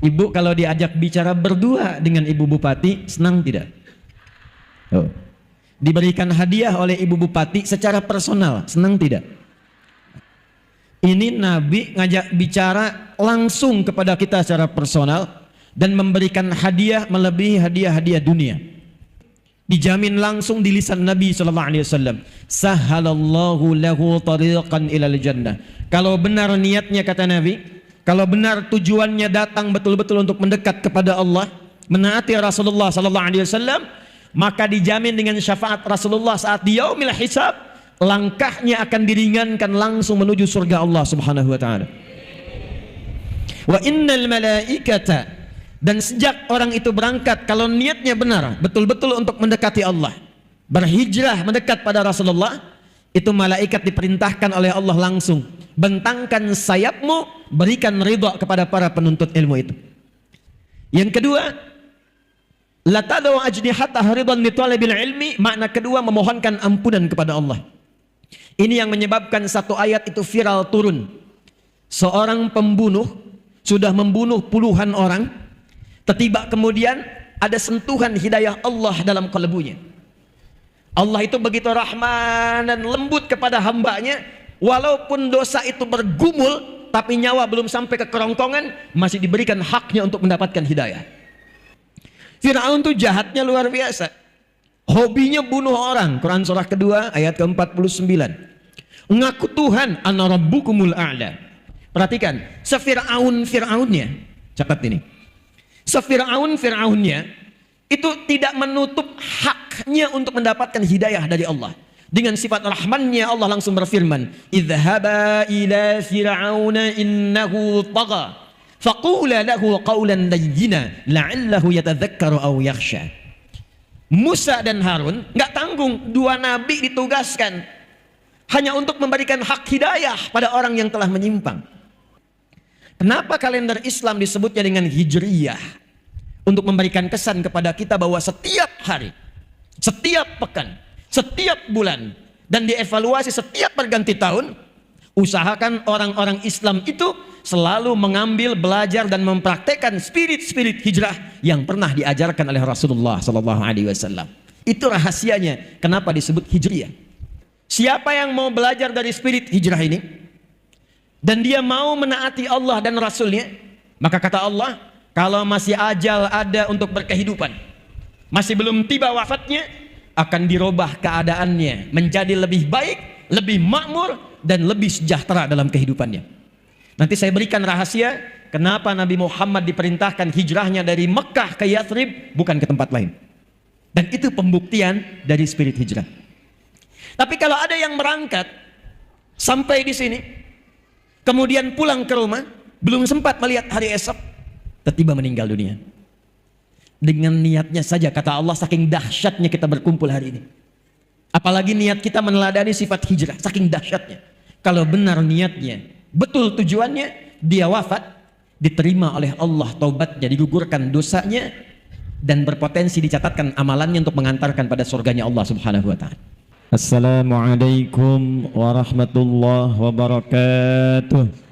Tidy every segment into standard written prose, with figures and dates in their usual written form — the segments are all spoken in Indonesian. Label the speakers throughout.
Speaker 1: Ibu kalau diajak bicara berdua dengan ibu bupati, senang tidak? Oh. Diberikan hadiah oleh ibu bupati secara personal, senang tidak? Ini Nabi ngajak bicara langsung kepada kita secara personal dan memberikan hadiah melebihi hadiah-hadiah dunia. Dijamin langsung di lisan Nabi SAW. Sahalallahu lahu tariqan ilal jannah. Kalau benar niatnya, kata Nabi, kalau benar tujuannya datang betul-betul untuk mendekat kepada Allah, menaati Rasulullah SAW, maka dijamin dengan syafaat Rasulullah saat di yaumil hisab, langkahnya akan diringankan langsung menuju surga Allah Subhanahu wa taala. Wa innal malaikata, dan sejak orang itu berangkat, kalau niatnya benar, betul-betul untuk mendekati Allah, berhijrah mendekat pada Rasulullah, itu malaikat diperintahkan oleh Allah langsung, bentangkan sayapmu, berikan ridha kepada para penuntut ilmu itu. Yang kedua, la tadau ajnihataha ridwan li talabil ilmi, makna kedua memohonkan ampunan kepada Allah. Ini yang menyebabkan satu ayat itu viral turun. Seorang pembunuh sudah membunuh puluhan orang, tiba kemudian ada sentuhan hidayah Allah dalam kalbunya. Allah itu begitu rahman dan lembut kepada hambanya, walaupun dosa itu bergumul, tapi nyawa belum sampai ke kerongkongan, masih diberikan haknya untuk mendapatkan hidayah. Fir'aun itu jahatnya luar biasa. Hobinya bunuh orang. Quran surah kedua ayat ke-49. Ngaku Tuhan, ana rabbukumul a'la. Perhatikan, Fir'aunnya, catat ini. Fir'aunnya itu tidak menutup haknya untuk mendapatkan hidayah dari Allah. Dengan sifat rahmannya Allah langsung berfirman, idhhaba ila fir'auna innahu tagha faqula lahu qawlan layyina la'allahu yatadhakkaru aw yakhsha. Musa dan Harun nggak tanggung, dua nabi ditugaskan hanya untuk memberikan hak hidayah pada orang yang telah menyimpang. Kenapa kalender Islam disebutnya dengan Hijriyah? Untuk memberikan kesan kepada kita bahwa setiap hari, setiap pekan, setiap bulan, dan dievaluasi setiap perganti tahun, usahakan orang-orang Islam itu selalu mengambil, belajar, dan mempraktekkan spirit-spirit hijrah yang pernah diajarkan oleh Rasulullah SAW. Itu rahasianya kenapa disebut Hijriyah. Siapa yang mau belajar dari spirit hijrah ini, dan dia mau menaati Allah dan Rasulnya, maka kata Allah, kalau masih ajal ada untuk berkehidupan, masih belum tiba wafatnya, akan dirubah keadaannya menjadi lebih baik, lebih makmur, dan lebih sejahtera dalam kehidupannya. Nanti saya berikan rahasia kenapa Nabi Muhammad diperintahkan hijrahnya dari Mekah ke Yathrib, bukan ke tempat lain. Dan itu pembuktian dari spirit hijrah. Tapi kalau ada yang berangkat sampai di sini, kemudian pulang ke rumah, belum sempat melihat hari esok, tiba meninggal dunia. Dengan niatnya saja, kata Allah, saking dahsyatnya kita berkumpul hari ini. Apalagi niat kita meneladani sifat hijrah, saking dahsyatnya. Kalau benar niatnya, betul tujuannya, dia wafat, diterima oleh Allah taubatnya, digugurkan dosanya, dan berpotensi dicatatkan amalannya untuk mengantarkan pada surganya Allah Subhanahu wa ta'ala. Assalamualaikum warahmatullahi wabarakatuh.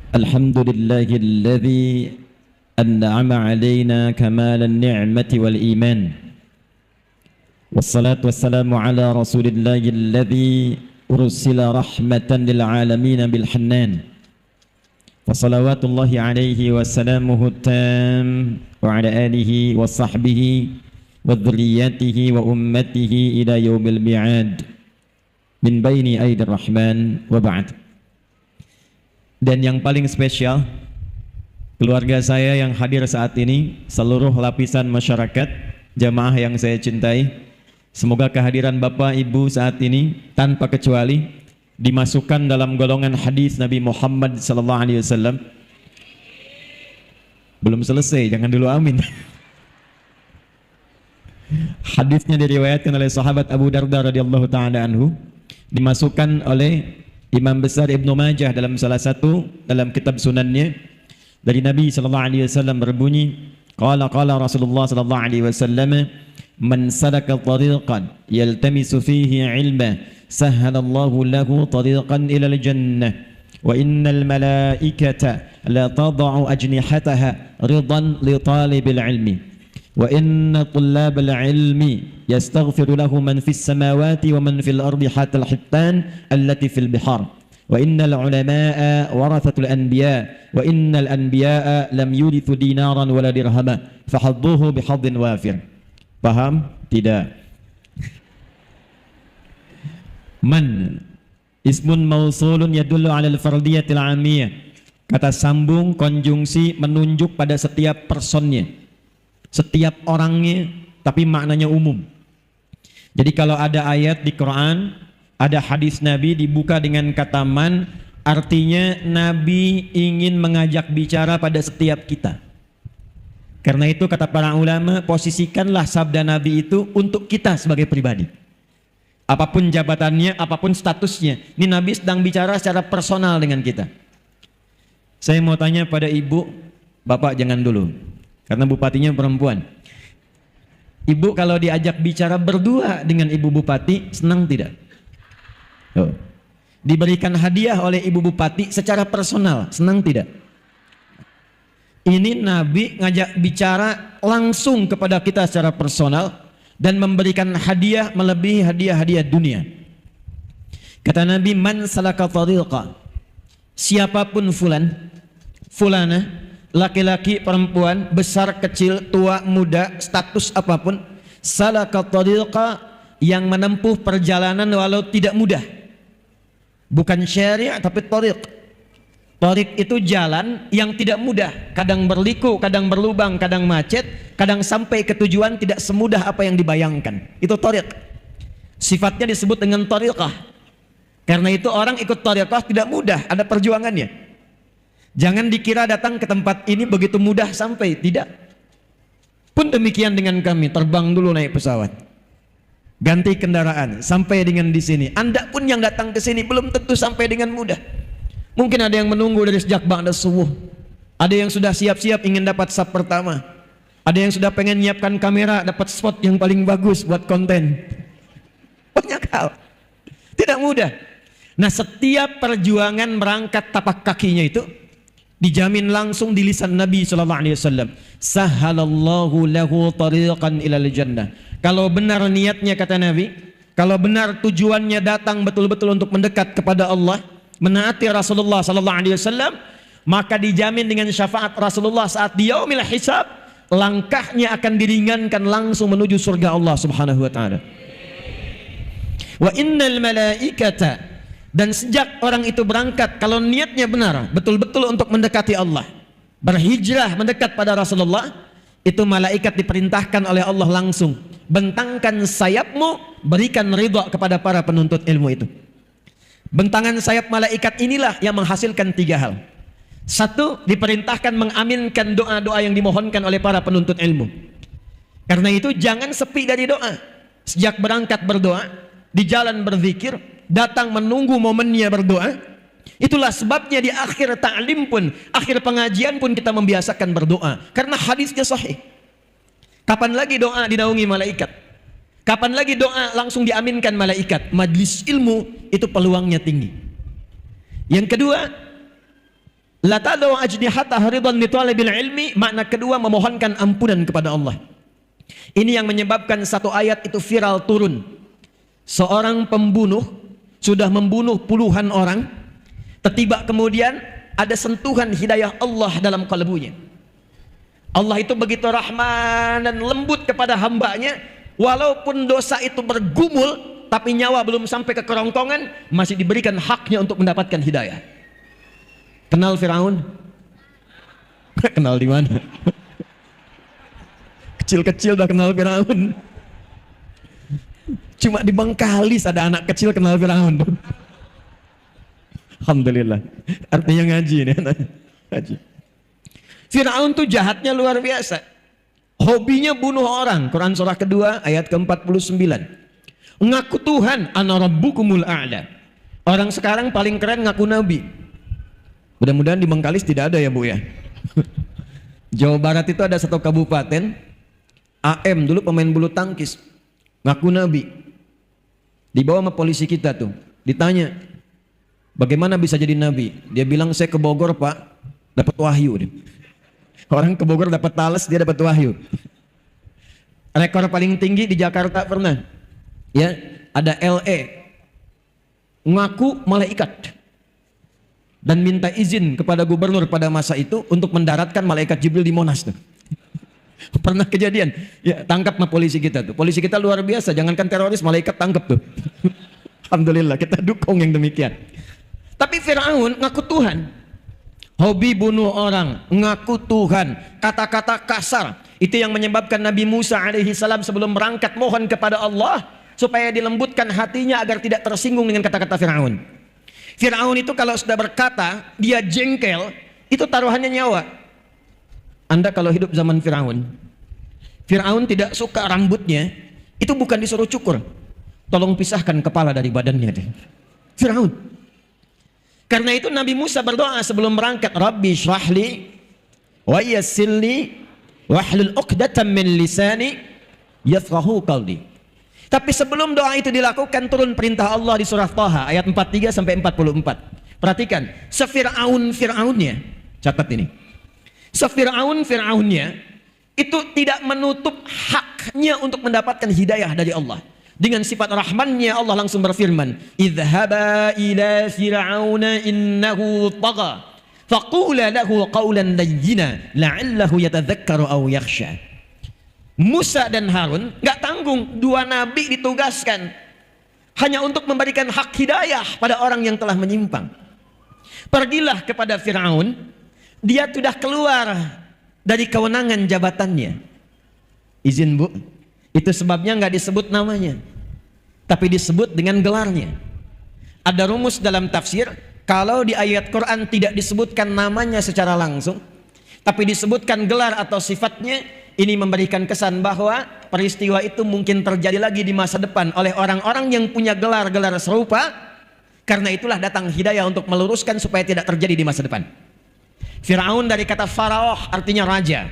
Speaker 1: Alhamdulillahilladzi an'ama alaina kamal an-ni'mati wal iman. Wassalatu wassalamu ala rasulillahilladzi ursila rahmatan lil alamin bil hannan. Wa salawatullahi alaihi wa salamuhu tam wa ala alihi wa sahbihi wa dhurriyyatihi wa ummatihi ila yaumil mi'ad min baini aidir rahman wa ba'd. Dan yang paling spesial, keluarga saya yang hadir saat ini, seluruh lapisan masyarakat, jamaah yang saya cintai, semoga kehadiran Bapak Ibu saat ini tanpa kecuali dimasukkan dalam golongan hadis Nabi Muhammad SAW. Belum selesai, jangan dulu amin. Hadisnya diriwayatkan oleh sahabat Abu Darda radhiyallahu taala anhu, dimasukkan oleh Imam besar Ibnu Majah dalam salah satu dalam kitab sunannya, dari Nabi SAW berbunyi, qala Rasulullah SAW, man salaka tariqan yaltamisu fihi ilma sahhalallahu lahu tariqan ilal jannah wa innal malaikata la tad'u ajnihataha ridan li talibil ilmi wa inna tullabal ilmi yastaghfiru lahu man fis samawati wa man fil ardi hatta al hittan allati fil bihar wa innal ulama'a warathatul anbiya wa innal anbiya'a lam yurithu dinaran wala dirhama fahadduhu bihadin wafir. Paham? Tidak. Man ismun mausulun yadullu 'ala al-fardiyatil 'amiyah. Kata sambung konjungsi menunjuk pada setiap personnya, setiap orangnya, tapi maknanya umum. Jadi kalau ada ayat di Quran, ada hadis Nabi dibuka dengan kata man, artinya Nabi ingin mengajak bicara pada setiap kita. Karena itu kata para ulama, posisikanlah sabda Nabi itu untuk kita sebagai pribadi. Apapun jabatannya, apapun statusnya, ini Nabi sedang bicara secara personal dengan kita. Saya mau tanya pada ibu, bapak jangan dulu, karena bupatinya perempuan. Ibu kalau diajak bicara berdua dengan ibu bupati, senang tidak? Oh. Diberikan hadiah oleh ibu bupati secara personal, senang tidak? Ini Nabi ngajak bicara langsung kepada kita secara personal dan memberikan hadiah melebihi hadiah-hadiah dunia. Kata Nabi, man salaka tariqa, siapapun fulana, laki-laki, perempuan, besar, kecil, tua, muda, status apapun, salaka tariqa, yang menempuh perjalanan walau tidak mudah. Bukan syari' tapi tariq. Tariq itu jalan yang tidak mudah, kadang berliku, kadang berlubang, kadang macet, kadang sampai ke tujuan tidak semudah apa yang dibayangkan. Itu tariq. Sifatnya disebut dengan tariqah. Karena itu orang ikut tariqah tidak mudah, ada perjuangannya. Jangan dikira datang ke tempat ini begitu mudah sampai, tidak. Pun demikian dengan kami, terbang dulu naik pesawat, ganti kendaraan, sampai dengan di sini. Anda pun yang datang ke sini belum tentu sampai dengan mudah. Mungkin ada yang menunggu dari sejak ba'da subuh. Ada yang sudah siap-siap ingin dapat sub pertama. Ada yang sudah pengen nyiapkan kamera, dapat spot yang paling bagus buat konten. Banyak hal. Tidak mudah. Nah, setiap perjuangan merangkat tapak kakinya itu dijamin langsung di lisan Nabi SAW. Sahhalallahu lahu tariqan ilal jannah. Kalau benar niatnya, kata Nabi, kalau benar tujuannya datang betul-betul untuk mendekat kepada Allah, menaati Rasulullah SAW, maka dijamin dengan syafaat Rasulullah saat di yaumil hisab, langkahnya akan diringankan langsung menuju surga Allah Subhanahu wa taala. Wa innal malaikata, dan sejak orang itu berangkat, kalau niatnya benar, betul-betul untuk mendekati Allah, berhijrah mendekat pada Rasulullah, itu malaikat diperintahkan oleh Allah langsung, bentangkan sayapmu, berikan ridha kepada para penuntut ilmu itu. Bentangan sayap malaikat inilah yang menghasilkan 3 hal. 1, diperintahkan mengaminkan doa-doa yang dimohonkan oleh para penuntut ilmu. Karena itu jangan sepi dari doa. Sejak berangkat berdoa, di jalan berzikir, datang menunggu momennya berdoa. Itulah sebabnya di akhir ta'lim pun, akhir pengajian pun kita membiasakan berdoa, karena hadisnya sahih. Kapan lagi doa dinaungi malaikat? Kapan lagi doa langsung diaminkan malaikat? Majlis ilmu itu peluangnya tinggi. Yang kedua, la tad'u ajnihataha ridan li talibil ilmi, makna kedua memohonkan ampunan kepada Allah. Ini yang menyebabkan satu ayat itu viral turun. Seorang pembunuh sudah membunuh puluhan orang, tiba kemudian ada sentuhan hidayah Allah dalam kalbunya. Allah itu begitu rahman dan lembut kepada hambanya, walaupun dosa itu bergumul, tapi nyawa belum sampai ke kerongkongan, masih diberikan haknya untuk mendapatkan hidayah. Kenal Firaun? Kenal di mana? Kecil-kecil udah kenal Firaun. Cuma di Bangkalis ada anak kecil kenal Firaun. Alhamdulillah. Artinya ngaji nih. Ngaji. Firaun tuh jahatnya luar biasa. Hobinya bunuh orang. Quran surah kedua ayat ke-49. Ngaku Tuhan, ana rabbukumul a'la. Orang sekarang paling keren ngaku nabi. Mudah-mudahan di Bangkalis tidak ada ya Bu ya. Jawa Barat itu ada satu kabupaten, AM dulu pemain bulu tangkis, ngaku nabi. Dibawa sama polisi kita tuh, ditanya, bagaimana bisa jadi nabi? Dia bilang, saya ke Bogor pak, dapat wahyu. Orang ke Bogor dapat talas, dia dapat wahyu. Rekor paling tinggi di Jakarta pernah, ya, ada LE ngaku malaikat dan minta izin kepada gubernur pada masa itu untuk mendaratkan malaikat Jibril di Monas tuh. Pernah kejadian, ya, tangkap sama polisi kita tuh. Polisi kita luar biasa, jangankan teroris, malaikat tangkap tuh. Alhamdulillah, kita dukung yang demikian. Tapi Fir'aun ngaku Tuhan, hobi bunuh orang, ngaku Tuhan, kata-kata kasar. Itu yang menyebabkan Nabi Musa alaihi salam sebelum berangkat mohon kepada Allah supaya dilembutkan hatinya agar tidak tersinggung dengan kata-kata Fir'aun. Fir'aun itu kalau sudah berkata, dia jengkel, itu taruhannya nyawa. Anda kalau hidup zaman Fir'aun, Fir'aun tidak suka rambutnya, itu bukan disuruh cukur, tolong pisahkan kepala dari badannya. Fir'aun. Karena itu Nabi Musa berdoa sebelum berangkat, Rabbi syrahli wa yassirli wahlul 'uqdatam min lisani yafqahu qawli. Tapi sebelum doa itu dilakukan, turun perintah Allah di surah Thaha ayat 43 sampai 44. Perhatikan, Fir'aunnya, catat ini. Fir'aunnya itu tidak menutup haknya untuk mendapatkan hidayah dari Allah. Dengan sifat rahmannya Allah langsung berfirman, idhhaba ila fir'auna innahu tagha faqula lahu qawlan layyina la'allahu yatadhakkaru aw yakhsha. Musa dan Harun nggak tanggung, dua nabi ditugaskan hanya untuk memberikan hak hidayah pada orang yang telah menyimpang. Pergilah kepada Fir'aun, dia sudah keluar dari kewenangan jabatannya. Izin bu, itu sebabnya nggak disebut namanya, tapi disebut dengan gelarnya. Ada rumus dalam tafsir, kalau di ayat Quran tidak disebutkan namanya secara langsung, tapi disebutkan gelar atau sifatnya, ini memberikan kesan bahwa peristiwa itu mungkin terjadi lagi di masa depan oleh orang-orang yang punya gelar-gelar serupa. Karena itulah datang hidayah untuk meluruskan supaya tidak terjadi di masa depan. Fir'aun dari kata faraoh artinya raja,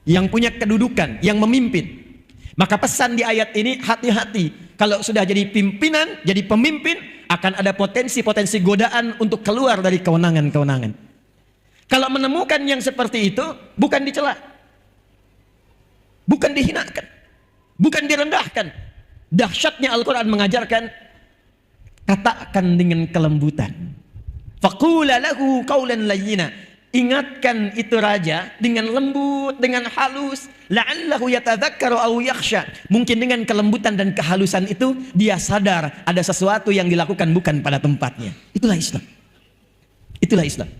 Speaker 1: yang punya kedudukan, yang memimpin. Maka pesan di ayat ini, hati-hati kalau sudah jadi pimpinan, jadi pemimpin, akan ada potensi-potensi godaan untuk keluar dari kewenangan-kewenangan. Kalau menemukan yang seperti itu, bukan dicela, bukan dihinakan, bukan direndahkan. Dahsyatnya Al-Quran mengajarkan, katakan dengan kelembutan. Faqula lahu qawlan layyina. Ingatkan itu raja dengan lembut, dengan halus. La'allahu yatadhakkaru aw yakhsha. Mungkin dengan kelembutan dan kehalusan itu dia sadar ada sesuatu yang dilakukan bukan pada tempatnya. Itulah Islam. Itulah Islam.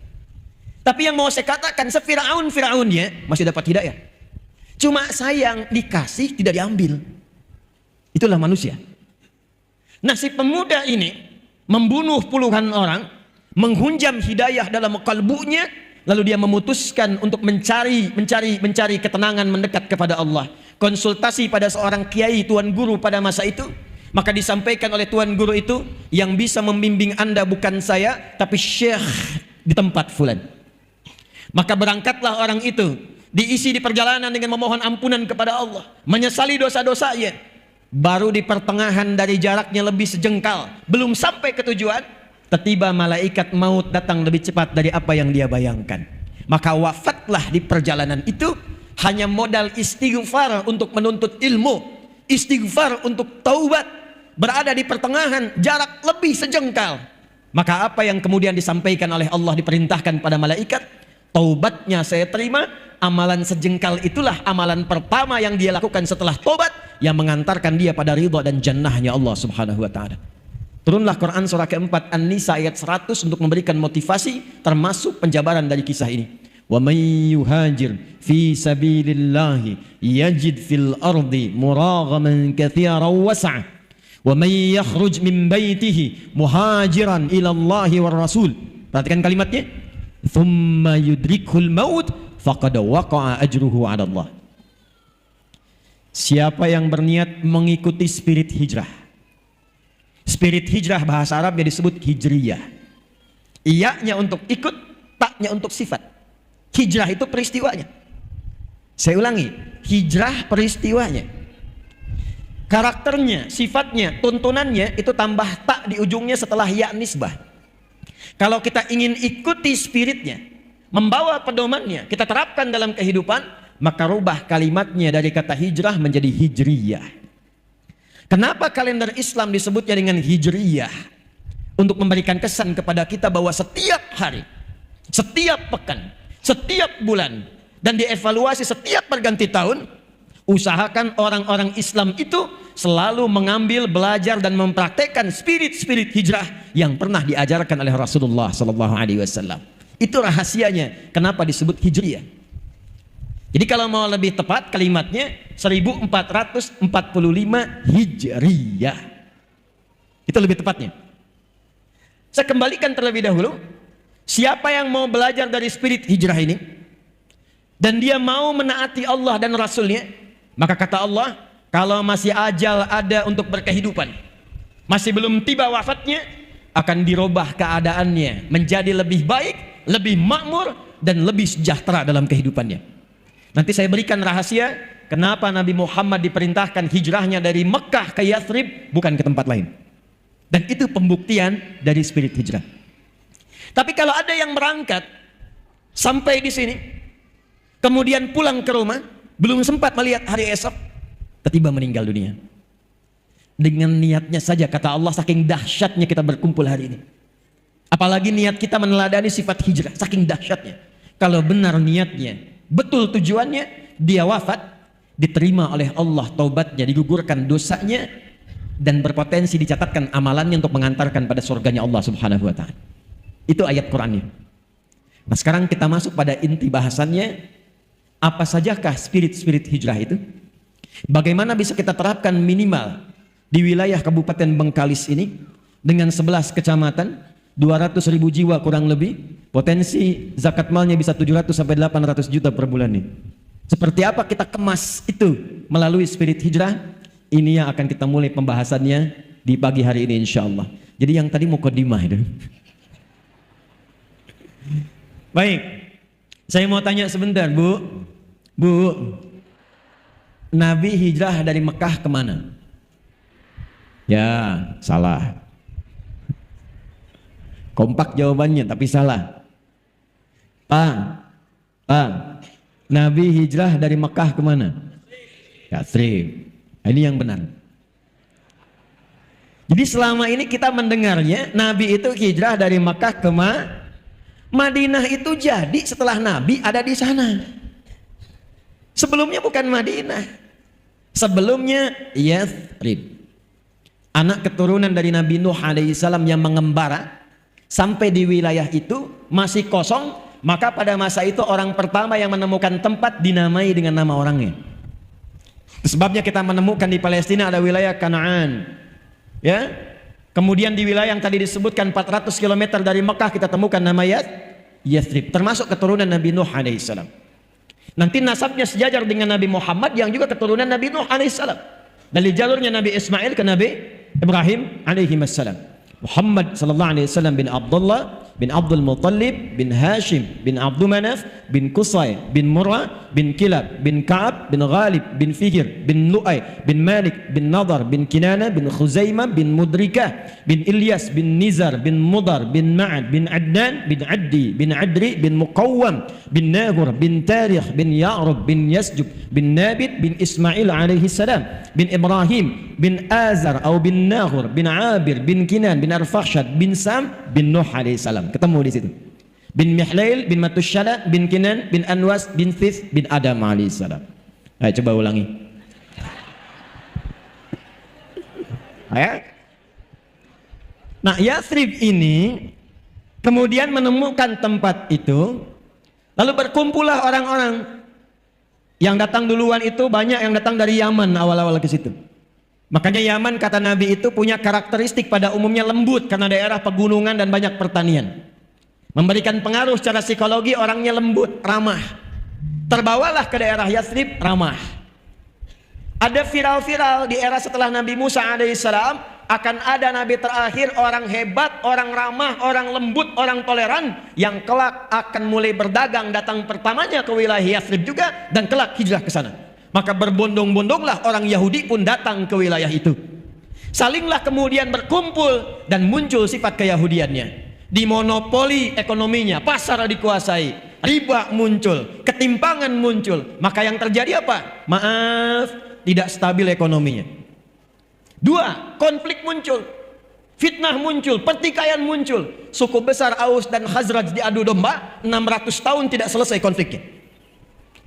Speaker 1: Tapi yang mau saya katakan, Fir'aunnya masih dapat hidayah. Cuma sayang dikasih tidak diambil. Itulah manusia. Nah, si pemuda ini membunuh puluhan orang, menghunjam hidayah dalam kalbunya, lalu dia memutuskan untuk mencari ketenangan mendekat kepada Allah. Konsultasi pada seorang kiai, tuan guru pada masa itu. Maka disampaikan oleh tuan guru itu, yang bisa membimbing Anda bukan saya, tapi syekh di tempat fulan. Maka berangkatlah orang itu, diisi di perjalanan dengan memohon ampunan kepada Allah, menyesali dosa-dosanya. Baru di pertengahan dari jaraknya lebih sejengkal, belum sampai ke tujuan, tiba malaikat maut datang lebih cepat dari apa yang dia bayangkan. Maka wafatlah di perjalanan itu, hanya modal istighfar untuk menuntut ilmu, istighfar untuk taubat, berada di pertengahan jarak lebih sejengkal. Maka apa yang kemudian disampaikan oleh Allah, diperintahkan pada malaikat, taubatnya saya terima. Amalan sejengkal itulah amalan pertama yang dia lakukan setelah taubat, yang mengantarkan dia pada ridha dan jannahnya Allah subhanahu wa ta'ala. Turunlah Quran surah keempat An-Nisa ayat 100 untuk memberikan motivasi, termasuk penjabaran dari kisah ini. Wa may yuhajir fi sabilillahi yajid fil ardi muraghaman katsiran was'a wa may yakhruj min baitihi muhajiran ila Allah war rasul. Perhatikan kalimatnya, thumma yudrikul maut faqad waqa'a ajruhu 'ala Allah. Siapa yang berniat mengikuti spirit hijrah. Spirit hijrah bahasa Arabnya disebut hijriyah. Iya-nya untuk ikut, taknya untuk sifat. Hijrah itu peristiwanya. Saya ulangi, hijrah peristiwanya. karakternya, sifatnya, tuntunannya itu tambah tak di ujungnya setelah ya nisbah. Kalau kita ingin ikuti spiritnya, membawa pedomannya, kita terapkan dalam kehidupan, maka rubah kalimatnya dari kata hijrah menjadi hijriyah. Kenapa kalender Islam disebutnya dengan hijriyah? Untuk memberikan kesan kepada kita bahwa setiap hari, setiap pekan, setiap bulan, dan dievaluasi setiap perganti tahun, usahakan orang-orang Islam itu selalu mengambil, belajar dan mempraktekkan spirit-spirit hijrah yang pernah diajarkan oleh Rasulullah SAW. Itu rahasianya kenapa disebut hijriyah. Jadi kalau mau lebih tepat kalimatnya 1445 hijriyah. Itu lebih tepatnya. Saya kembalikan terlebih dahulu, siapa yang mau belajar dari spirit hijrah ini dan dia mau menaati Allah dan Rasulnya, maka kata Allah, kalau masih ajal ada untuk berkehidupan, masih belum tiba wafatnya, akan dirubah keadaannya menjadi lebih baik, lebih makmur, dan lebih sejahtera dalam kehidupannya. Nanti saya berikan rahasia kenapa Nabi Muhammad diperintahkan hijrahnya dari Mekah ke Yathrib, bukan ke tempat lain. Dan itu pembuktian dari spirit hijrah. Tapi kalau ada yang berangkat sampai di sini, kemudian pulang ke rumah, belum sempat melihat hari esok, tiba-tiba meninggal dunia. Dengan niatnya saja, kata Allah, saking dahsyatnya kita berkumpul hari ini. Apalagi niat kita meneladani sifat hijrah, saking dahsyatnya. Kalau benar niatnya, betul tujuannya, dia wafat, diterima oleh Allah taubatnya, digugurkan dosanya, dan berpotensi dicatatkan amalannya untuk mengantarkan pada surganya Allah Subhanahu wa Ta'ala. Itu ayat Qur'annya. Nah, sekarang kita masuk pada inti bahasannya. Apa sajakah spirit-spirit hijrah itu? Bagaimana bisa kita terapkan minimal di wilayah Kabupaten Bengkalis ini dengan 11 kecamatan, 200.000 jiwa kurang lebih, potensi zakat malnya bisa 700 sampai 800 juta per bulan nih. Seperti apa kita kemas itu melalui spirit hijrah? Ini yang akan kita mulai pembahasannya di pagi hari ini insyaallah. Jadi yang tadi mukadimah itu. Baik. Saya mau tanya sebentar, Bu. Nabi hijrah dari Mekah kemana? Ya, salah. Kompak jawabannya, tapi salah. Nabi hijrah dari Mekah kemana? Yathrib. Ini yang benar. Jadi selama ini kita mendengarnya, Nabi itu hijrah dari Mekah ke Madinah itu jadi setelah Nabi ada di sana. Sebelumnya bukan Madinah. Sebelumnya Yathrib. Anak keturunan dari Nabi Nuh alaihissalam yang mengembara sampai di wilayah itu masih kosong, maka pada masa itu orang pertama yang menemukan tempat dinamai dengan nama orangnya. Sebabnya kita menemukan di Palestina ada wilayah Kanaan. Ya. Kemudian di wilayah yang tadi disebutkan 400 km dari Mekah kita temukan nama Yathrib, termasuk keturunan Nabi Nuh alaihissalam. Nanti nasabnya sejajar dengan Nabi Muhammad yang juga keturunan Nabi Nuh alaihissalam. Dari jalurnya Nabi Ismail ke Nabi Ibrahim alaihissalam. Muhammad sallallahu alaihi wasallam bin Abdullah bin Abdul Muttalib bin Hashim bin Abdul Manaf bin Qusay bin Murrah bin Kilab bin Ka'ab bin Ghalib bin Fihir bin Lu'ay bin Malik bin Nadar bin Kinana bin Khuzaimah bin Mudrikah bin Ilyas bin Nizar bin Mudar bin Ma'ad bin Adnan bin Addi bin Adri bin Muqawwam bin Nagur bin Tarikh bin Ya'rub bin Yasjub bin Nabit bin Ismail alaihi salam bin Ibrahim bin Azar atau bin Nagur bin Abir bin Kinan bin Arfakhshad bin Sam bin Nuh alaihi salam. Ketemu di situ. Bin Mihlail bin Matusyala bin Kinan bin Anwas bin Thith bin Adam alaihi salam. Ayo coba ulangi. Ayo. Nah, Yathrib ini kemudian menemukan tempat itu, lalu berkumpullah orang-orang yang datang duluan itu banyak yang datang dari Yaman awal-awal ke situ. Makanya Yaman kata Nabi itu punya karakteristik pada umumnya lembut karena daerah pegunungan dan banyak pertanian. Memberikan pengaruh secara psikologi orangnya lembut, ramah. Terbawalah ke daerah Yathrib ramah. Ada viral-viral di era setelah Nabi Musa alaihissalam akan ada Nabi terakhir orang hebat, orang ramah, orang lembut, orang toleran yang kelak akan mulai berdagang datang pertamanya ke wilayah Yathrib juga dan kelak hijrah ke sana. Maka berbondong-bondonglah orang Yahudi pun datang ke wilayah itu. Salinglah kemudian berkumpul dan muncul sifat keyahudiannya. Dimonopoli ekonominya, pasar dikuasai, riba muncul, ketimpangan muncul. Maka yang terjadi apa? Maaf, tidak stabil ekonominya. Dua, konflik muncul, fitnah muncul, pertikaian muncul. Suku besar Aus dan Khazraj diadu domba, 600 tahun tidak selesai konfliknya.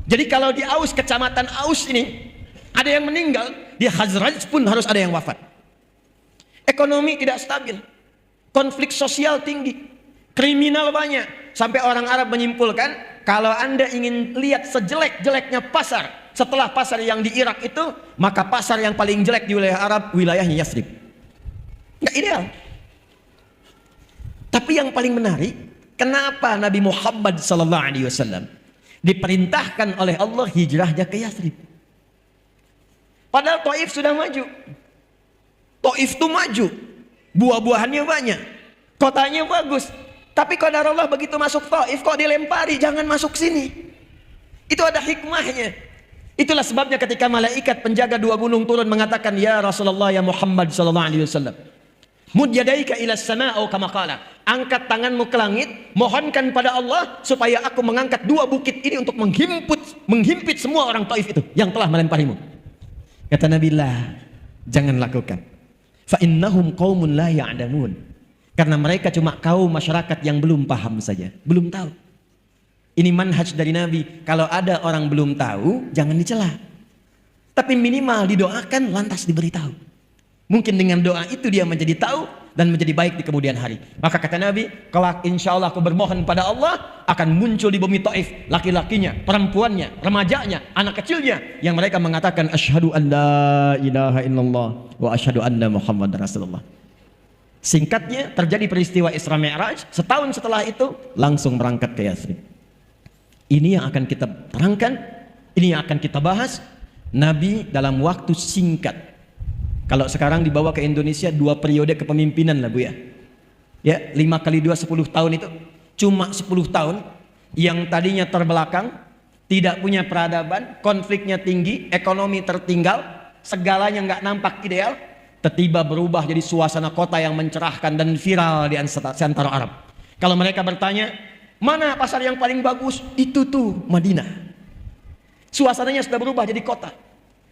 Speaker 1: Jadi kalau di Aus, kecamatan Aus ini ada yang meninggal, di Khazraj pun harus ada yang wafat. Ekonomi tidak stabil, konflik sosial tinggi, kriminal banyak. Sampai orang Arab menyimpulkan, kalau Anda ingin lihat sejelek-jeleknya pasar setelah pasar yang di Irak itu, maka pasar yang paling jelek di wilayah Arab, wilayahnya Yathrib. Nggak ideal. Tapi yang paling menarik, kenapa Nabi Muhammad SAW diperintahkan oleh Allah hijrahnya ke Yathrib? Padahal Taif sudah maju. Taif itu maju, buah-buahannya banyak, kotanya bagus. Tapi qadarullah begitu masuk Taif kok dilempari, jangan masuk sini. Itu ada hikmahnya. Itulah sebabnya ketika malaikat penjaga dua gunung turun mengatakan, ya Rasulullah, ya Muhammad SAW, mud yadaika ila sama' atau kama qala, angkat tanganmu ke langit, mohonkan pada Allah supaya aku mengangkat dua bukit ini untuk menghimpit semua orang Taif itu yang telah melemparimu. Kata Nabi, lah, jangan lakukan. Fa innahum qaumun la ya'lamun. Karena mereka cuma kaum masyarakat yang belum paham saja, belum tahu. Ini manhaj dari Nabi. Kalau ada orang belum tahu, jangan dicela. Tapi minimal didoakan, lantas diberitahu. Mungkin dengan doa itu dia menjadi tahu dan menjadi baik di kemudian hari. Maka kata Nabi, kelak insya Allah aku bermohon pada Allah, akan muncul di bumi Taif laki-lakinya, perempuannya, remajanya, anak kecilnya, yang mereka mengatakan asyhadu an la ilaha illallah wa asyhadu anna Muhammad Rasulullah. Singkatnya, terjadi peristiwa Isra Mi'raj. Setahun setelah itu langsung berangkat ke Yathrib. Ini yang akan kita terangkan, ini yang akan kita bahas. Nabi dalam waktu singkat, kalau sekarang dibawa ke Indonesia 2 periode kepemimpinan lah Bu ya. Ya, 5 kali 2 10 tahun itu cuma 10 tahun yang tadinya terbelakang, tidak punya peradaban, konfliknya tinggi, ekonomi tertinggal, segalanya nggak nampak ideal, tiba-tiba berubah jadi suasana kota yang mencerahkan dan viral di antara Arab. Kalau mereka bertanya, mana pasar yang paling bagus? Itu tuh Madinah. Suasananya sudah berubah jadi kota.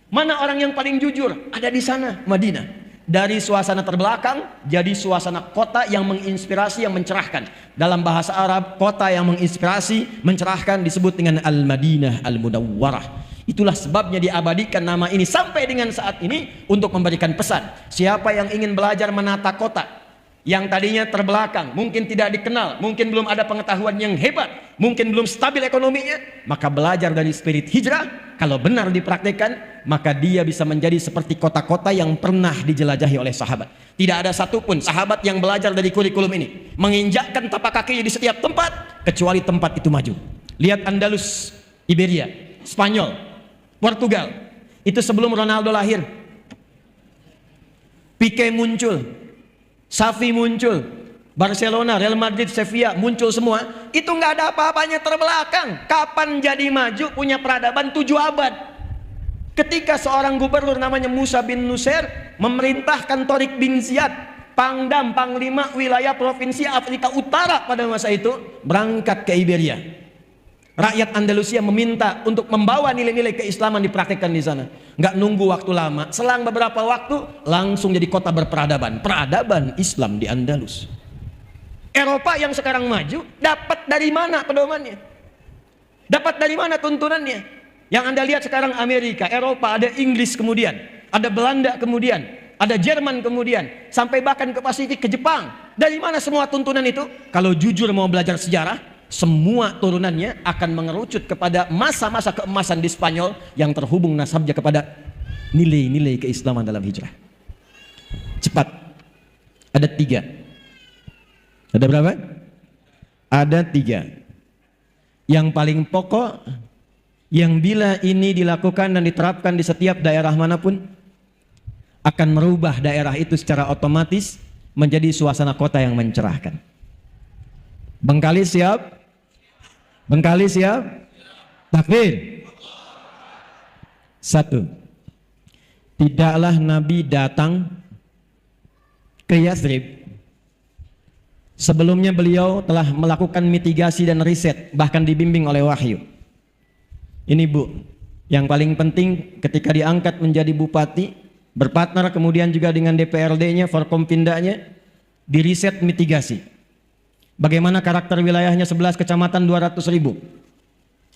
Speaker 1: Mana orang yang paling jujur? Ada di sana, Madinah. Dari suasana terbelakang jadi suasana kota yang menginspirasi, yang mencerahkan. Dalam bahasa Arab, kota yang menginspirasi, mencerahkan disebut dengan Al-Madinah Al-Munawwarah. Itulah sebabnya diabadikan nama ini sampai dengan saat ini untuk memberikan pesan. Siapa yang ingin belajar menata kota yang tadinya terbelakang, mungkin tidak dikenal, mungkin belum ada pengetahuan yang hebat, mungkin belum stabil ekonominya, maka belajar dari spirit hijrah. Kalau benar dipraktikkan, maka dia bisa menjadi seperti kota-kota yang pernah dijelajahi oleh sahabat. Tidak ada satupun sahabat yang belajar dari kurikulum ini, menginjakkan tapak kakinya di setiap tempat, kecuali tempat itu maju. Lihat Andalus, Iberia, Spanyol, Portugal. Itu sebelum Ronaldo lahir. Pique muncul, Xavi muncul, Barcelona, Real Madrid, Sevilla muncul semua. Itu nggak ada apa-apanya terbelakang. Kapan jadi maju punya peradaban 7 abad? Ketika seorang gubernur namanya Musa bin Nusair memerintahkan Tariq bin Ziyad, Pangdam, Panglima wilayah provinsi Afrika Utara pada masa itu, berangkat ke Iberia. Rakyat Andalusia meminta untuk membawa nilai-nilai keislaman dipraktikkan di sana. Nggak nunggu waktu lama, selang beberapa waktu langsung jadi kota berperadaban. Peradaban Islam di Andalus. Eropa yang sekarang maju dapat dari mana pedomannya? Dapat dari mana tuntunannya? Yang Anda lihat sekarang Amerika, Eropa, ada Inggris kemudian, ada Belanda kemudian, ada Jerman kemudian, sampai bahkan ke Pasifik, ke Jepang. Dari mana semua tuntunan itu? Kalau jujur mau belajar sejarah, semua turunannya akan mengerucut kepada masa-masa keemasan di Spanyol yang terhubung nasabnya kepada nilai-nilai keislaman dalam hijrah. Cepat. Ada 3. Ada berapa? Ada 3. Yang paling pokok, yang bila ini dilakukan dan diterapkan di setiap daerah manapun, akan merubah daerah itu secara otomatis menjadi suasana kota yang mencerahkan. Bengkali siap? Bengkali siap? Takbir. Satu, tidaklah Nabi datang ke Yathrib sebelumnya beliau telah melakukan mitigasi dan riset, bahkan dibimbing oleh wahyu. Ini Bu, yang paling penting ketika diangkat menjadi bupati, berpartner kemudian juga dengan DPRD-nya, Forkompindanya, diriset mitigasi. Bagaimana karakter wilayahnya 11 kecamatan 200.000?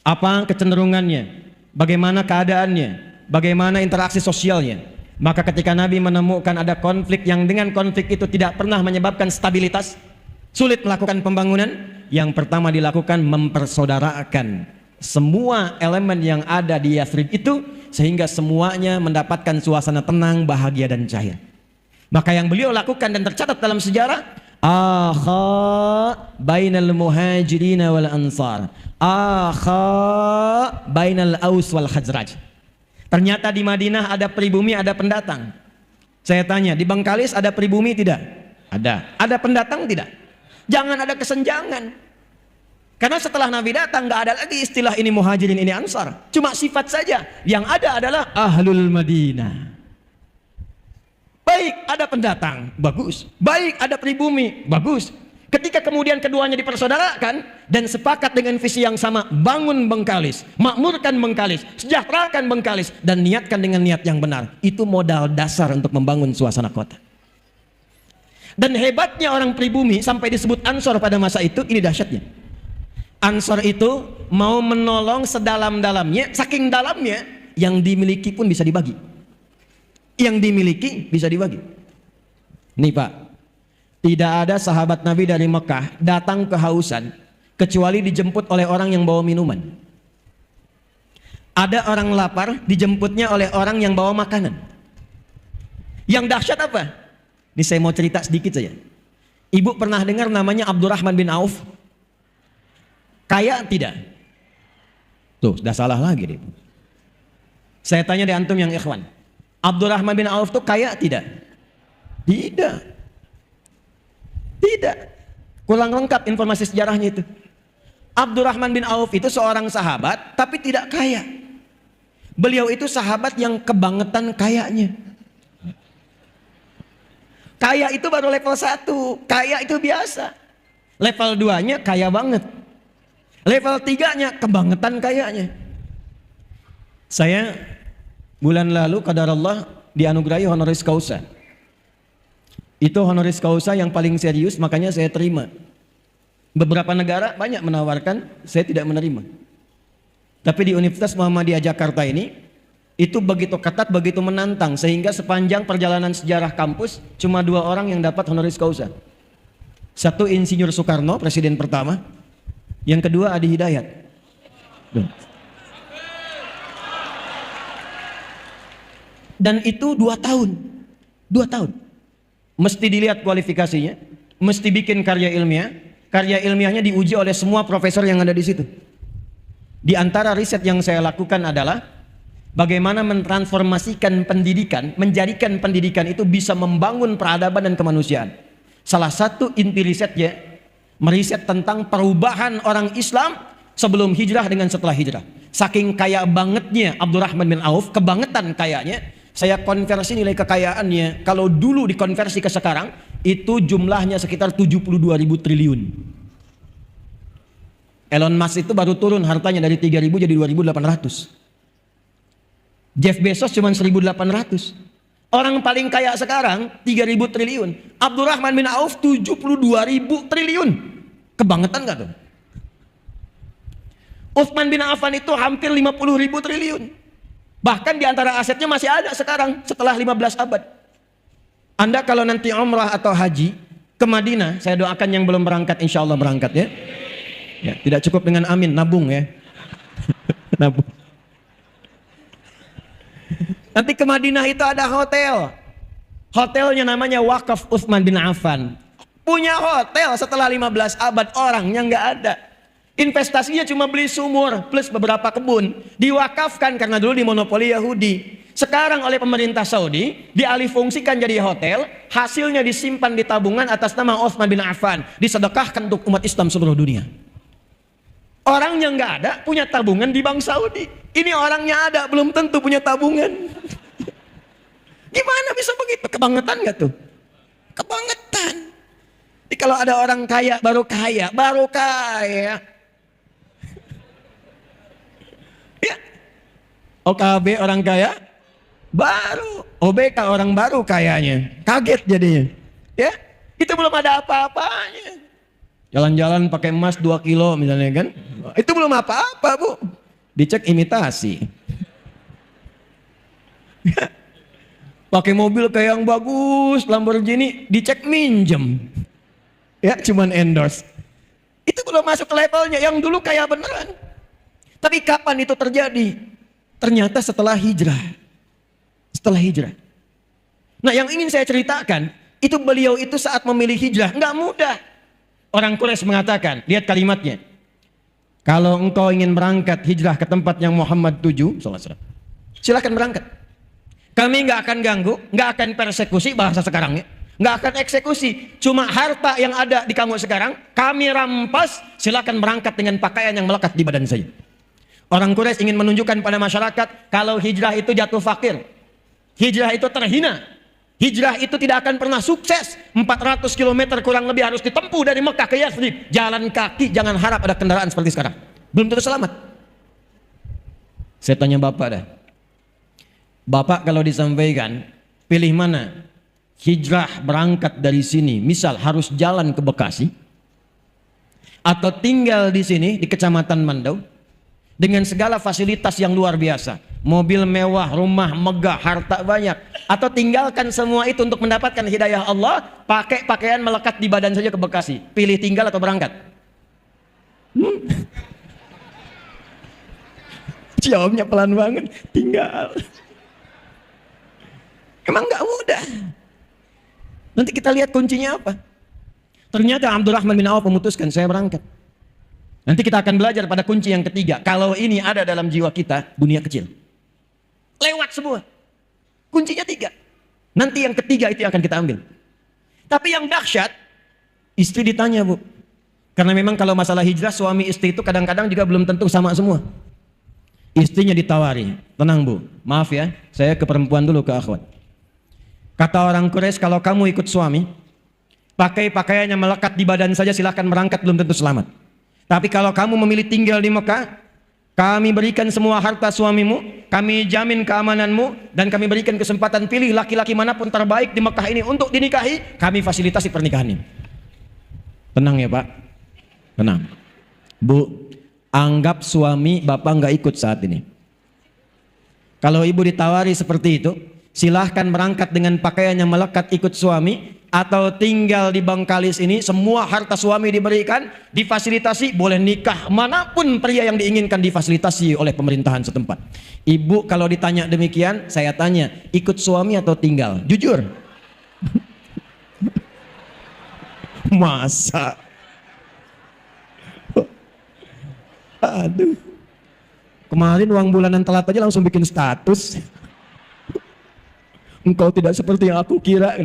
Speaker 1: Apa kecenderungannya? Bagaimana keadaannya? Bagaimana interaksi sosialnya? Maka ketika Nabi menemukan ada konflik yang dengan konflik itu tidak pernah menyebabkan stabilitas, sulit melakukan pembangunan, yang pertama dilakukan mempersaudarakan semua elemen yang ada di Yathrib itu sehingga semuanya mendapatkan suasana tenang, bahagia dan cair. Maka yang beliau lakukan dan tercatat dalam sejarah, akha bainal muhajirin wal ansar, akha bainal aus wal khazraj. Ternyata di Madinah ada pribumi, ada pendatang. Saya tanya, di Bengkalis ada pribumi tidak? Ada. Ada pendatang tidak? Jangan ada kesenjangan. Karena setelah Nabi datang nggak ada lagi istilah ini muhajirin, ini ansar. Cuma sifat saja. Yang ada adalah ahlul Madinah. Baik ada pendatang, bagus. Baik ada pribumi, bagus. Ketika kemudian keduanya dipersaudarakan dan sepakat dengan visi yang sama, bangun Bengkalis, makmurkan Bengkalis, sejahterakan Bengkalis, dan niatkan dengan niat yang benar. Itu modal dasar untuk membangun suasana kota. Dan hebatnya orang pribumi sampai disebut ansor pada masa itu, ini dahsyatnya. Ansor itu mau menolong sedalam-dalamnya, saking dalamnya, yang dimiliki pun bisa dibagi. Yang dimiliki bisa dibagi. Nih Pak, tidak ada sahabat Nabi dari Mekah datang kehausan kecuali dijemput oleh orang yang bawa minuman. Ada orang lapar dijemputnya oleh orang yang bawa makanan. Yang dahsyat apa? Ini saya mau cerita sedikit saja. Ibu pernah dengar namanya Abdurrahman bin Auf? Kaya tidak? Tuh, sudah salah lagi deh. Saya tanya di antum yang ikhwan, Abdurrahman bin Auf tuh kaya tidak? Tidak. Tidak. Kurang lengkap informasi sejarahnya itu. Abdurrahman bin Auf itu seorang sahabat tapi tidak kaya. Beliau itu sahabat yang kebangetan kayanya. Kaya itu baru level 1, kaya itu biasa. Level 2-nya kaya banget. Level 3-nya kebangetan kayanya. Saya bulan lalu qadarullah dianugerahi honoris causa. Itu honoris causa yang paling serius, makanya saya terima. Beberapa negara banyak menawarkan, saya tidak menerima. Tapi di Universitas Muhammadiyah Jakarta ini, itu begitu ketat, begitu menantang, sehingga sepanjang perjalanan sejarah kampus cuma 2 orang yang dapat honoris causa. Satu Insinyur Soekarno, presiden pertama. Yang kedua Adi Hidayat. Dan itu 2 tahun. 2 tahun. Mesti dilihat kualifikasinya, mesti bikin karya ilmiah. Karya ilmiahnya diuji oleh semua profesor yang ada di situ. Di antara riset yang saya lakukan adalah bagaimana mentransformasikan pendidikan, menjadikan pendidikan itu bisa membangun peradaban dan kemanusiaan. Salah satu inti risetnya meriset tentang perubahan orang Islam sebelum hijrah dengan setelah hijrah. Saking kaya bangetnya Abdurrahman bin Auf, kebangetan kayanya, saya konversi nilai kekayaannya. Kalau dulu dikonversi ke sekarang, itu jumlahnya sekitar 72.000 triliun. Elon Musk itu baru turun hartanya dari 3.000 jadi 2.800. Jeff Bezos cuma 1.800. Orang paling kaya sekarang 3.000 triliun. Abdurrahman bin Auf 72.000 triliun. Kebangetan gak tuh? Utsman bin Affan itu hampir 50.000 triliun. Bahkan di antara asetnya masih ada sekarang setelah 15 abad. Anda kalau nanti umrah atau haji ke Madinah, saya doakan yang belum berangkat insya Allah berangkat ya. Ya, tidak cukup dengan amin, nabung ya. Nabung. Nanti ke Madinah itu ada hotel. Hotelnya namanya Wakaf Utsman bin Affan. Punya hotel setelah 15 abad, orangnya nggak ada. Investasinya cuma beli sumur plus beberapa kebun. Diwakafkan karena dulu dimonopoli Yahudi. Sekarang oleh pemerintah Saudi dialihfungsikan jadi hotel. Hasilnya disimpan di tabungan atas nama Utsman bin Affan. Disedekahkan untuk umat Islam seluruh dunia. Orangnya nggak ada, punya tabungan di Bank Saudi. Ini orangnya ada, belum tentu punya tabungan. Gimana bisa begitu? Kebangetan nggak tuh? Kebangetan. Jadi kalau ada orang kaya, baru kaya, baru kaya. Ya. OKB orang kaya, baru. OBK orang baru kayanya. Kaget jadinya. Ya, itu belum ada apa-apanya. Jalan-jalan pakai emas 2 kilo misalnya kan. Itu belum apa-apa, Bu. Dicek imitasi. Pakai mobil kayak yang bagus, Lamborghini, dicek minjem. Ya, cuman endorse. Itu belum masuk ke levelnya, yang dulu kaya beneran. Tapi kapan itu terjadi? Ternyata setelah hijrah. Setelah hijrah. Nah, yang ingin saya ceritakan, itu beliau itu saat memilih hijrah, nggak mudah. Orang Quraisy mengatakan, lihat kalimatnya. Kalau engkau ingin berangkat hijrah ke tempat yang Muhammad tuju, silakan berangkat. Kami nggak akan ganggu, nggak akan persekusi, bahasa sekarangnya, nggak akan eksekusi. Cuma harta yang ada di kamu sekarang, kami rampas. Silakan berangkat dengan pakaian yang melekat di badan saya. Orang Quraisy ingin menunjukkan pada masyarakat, kalau hijrah itu jatuh fakir, hijrah itu terhina. Hijrah itu tidak akan pernah sukses. 400 km kurang lebih harus ditempuh dari Mekah ke Yathrib. Jalan kaki, jangan harap ada kendaraan seperti sekarang. Belum tentu selamat. Saya tanya Bapak dah. Bapak kalau disampaikan, pilih mana? Hijrah berangkat dari sini, misal harus jalan ke Bekasi, atau tinggal di sini di Kecamatan Mandau dengan segala fasilitas yang luar biasa, mobil mewah, rumah megah, harta banyak, atau tinggalkan semua itu untuk mendapatkan hidayah Allah, pakai pakaian melekat di badan saja ke Bekasi. Pilih tinggal atau berangkat? Jawabnya pelan banget, tinggal. Emang nggak mudah. Nanti kita lihat kuncinya apa. Ternyata Abdurrahman bin Auf memutuskan, saya berangkat. Nanti kita akan belajar pada kunci yang ketiga. Kalau ini ada dalam jiwa kita, dunia kecil. Lewat semua. Kuncinya 3. Nanti yang ketiga itu yang akan kita ambil. Tapi yang dahsyat, istri ditanya, Bu. Karena memang kalau masalah hijrah, suami istri itu kadang-kadang juga belum tentu sama semua. Istrinya ditawari, tenang Bu, maaf ya, saya ke perempuan dulu, ke akhwat. Kata orang Quraisy, kalau kamu ikut suami, pakai pakaian yang melekat di badan saja, silahkan berangkat, belum tentu selamat. Tapi kalau kamu memilih tinggal di Mekah, kami berikan semua harta suamimu, kami jamin keamananmu, dan kami berikan kesempatan pilih laki-laki manapun terbaik di Mekah ini untuk dinikahi, kami fasilitasi pernikahan ini. Tenang ya Pak, tenang. Bu, anggap suami Bapak nggak ikut saat ini. Kalau ibu ditawari seperti itu, silahkan berangkat dengan pakaian yang melekat ikut suami, atau tinggal di Bangkalis ini, semua harta suami diberikan, difasilitasi, boleh nikah manapun pria yang diinginkan, difasilitasi oleh pemerintahan setempat. Ibu kalau ditanya demikian, saya tanya, ikut suami atau tinggal? Jujur. Masa? Aduh. Kemarin uang bulanan telat aja langsung bikin status. Engkau tidak seperti yang aku kira.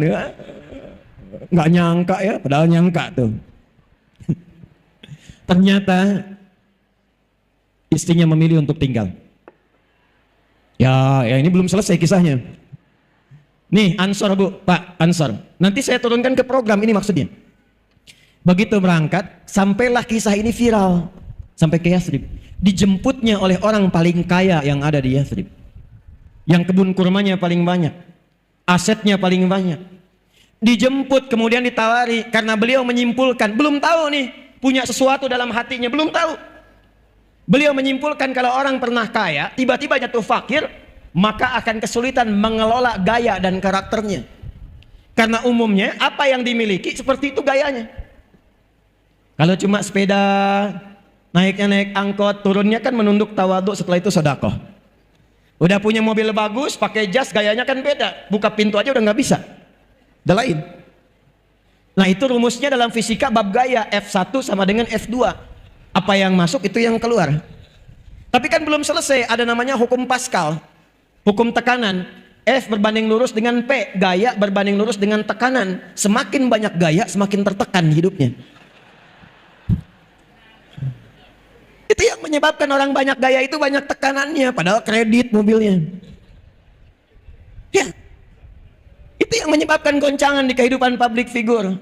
Speaker 1: Nggak nyangka ya, padahal nyangka tuh. Ternyata istrinya memilih untuk tinggal. Ya ini belum selesai kisahnya. Nih Ansor Bu, Pak Ansor. Nanti saya turunkan ke program ini maksudnya. Begitu berangkat, sampailah kisah ini viral sampai ke Yathrib. Dijemputnya oleh orang paling kaya yang ada di Yathrib, yang kebun kurmanya paling banyak, asetnya paling banyak. Dijemput kemudian ditawari, karena beliau menyimpulkan, belum tahu nih, punya sesuatu dalam hatinya, belum tahu. Beliau menyimpulkan kalau orang pernah kaya, tiba-tiba jatuh fakir, maka akan kesulitan mengelola gaya dan karakternya. Karena umumnya apa yang dimiliki seperti itu gayanya. Kalau cuma sepeda, naiknya naik angkot, turunnya kan menunduk tawaduk, setelah itu sedekah. Udah punya mobil bagus, pakai jas, gayanya kan beda. Buka pintu aja udah nggak bisa. Udah lain. Nah itu rumusnya dalam fisika bab gaya, F1 sama dengan F2. Apa yang masuk itu yang keluar. Tapi kan belum selesai, ada namanya hukum Pascal, hukum tekanan. F berbanding lurus dengan P, gaya berbanding lurus dengan tekanan. Semakin banyak gaya, semakin tertekan hidupnya. menyebabkan orang banyak gaya itu banyak tekanannya, padahal kredit mobilnya. Ya, itu yang menyebabkan goncangan di kehidupan public figure.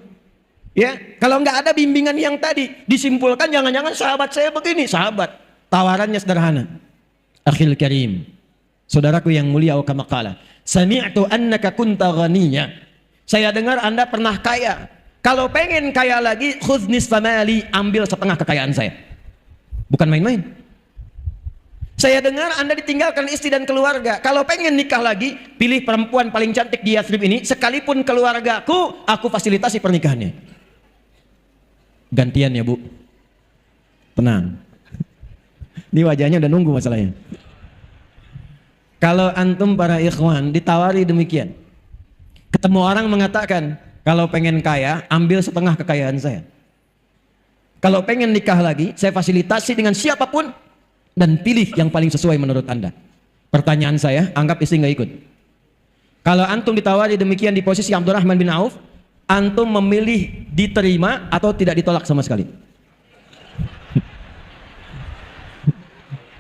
Speaker 1: Ya, kalau nggak ada bimbingan yang tadi, disimpulkan jangan-jangan sahabat saya begini. Sahabat, tawarannya sederhana. Akhil karim, saudaraku yang mulia, kama qala, sami'tu annaka kunta ghaniyya. Saya dengar Anda pernah kaya. Kalau pengen kaya lagi, khudh nisfa mali, ambil setengah kekayaan saya. Bukan main-main. Saya dengar Anda ditinggalkan istri dan keluarga. Kalau pengen nikah lagi, pilih perempuan paling cantik di Yathrib ini, sekalipun keluargaku, aku fasilitasi pernikahannya. Gantian ya Bu. Tenang. Ini wajahnya udah nunggu masalahnya. Kalau antum para ikhwan ditawari demikian, ketemu orang mengatakan, kalau pengen kaya, ambil setengah kekayaan saya. Kalau pengen nikah lagi, saya fasilitasi dengan siapapun, dan pilih yang paling sesuai menurut Anda. Pertanyaan saya, anggap istri nggak ikut. Kalau antum ditawari demikian di posisi Abdurrahman bin Auf, antum memilih diterima atau tidak ditolak sama sekali?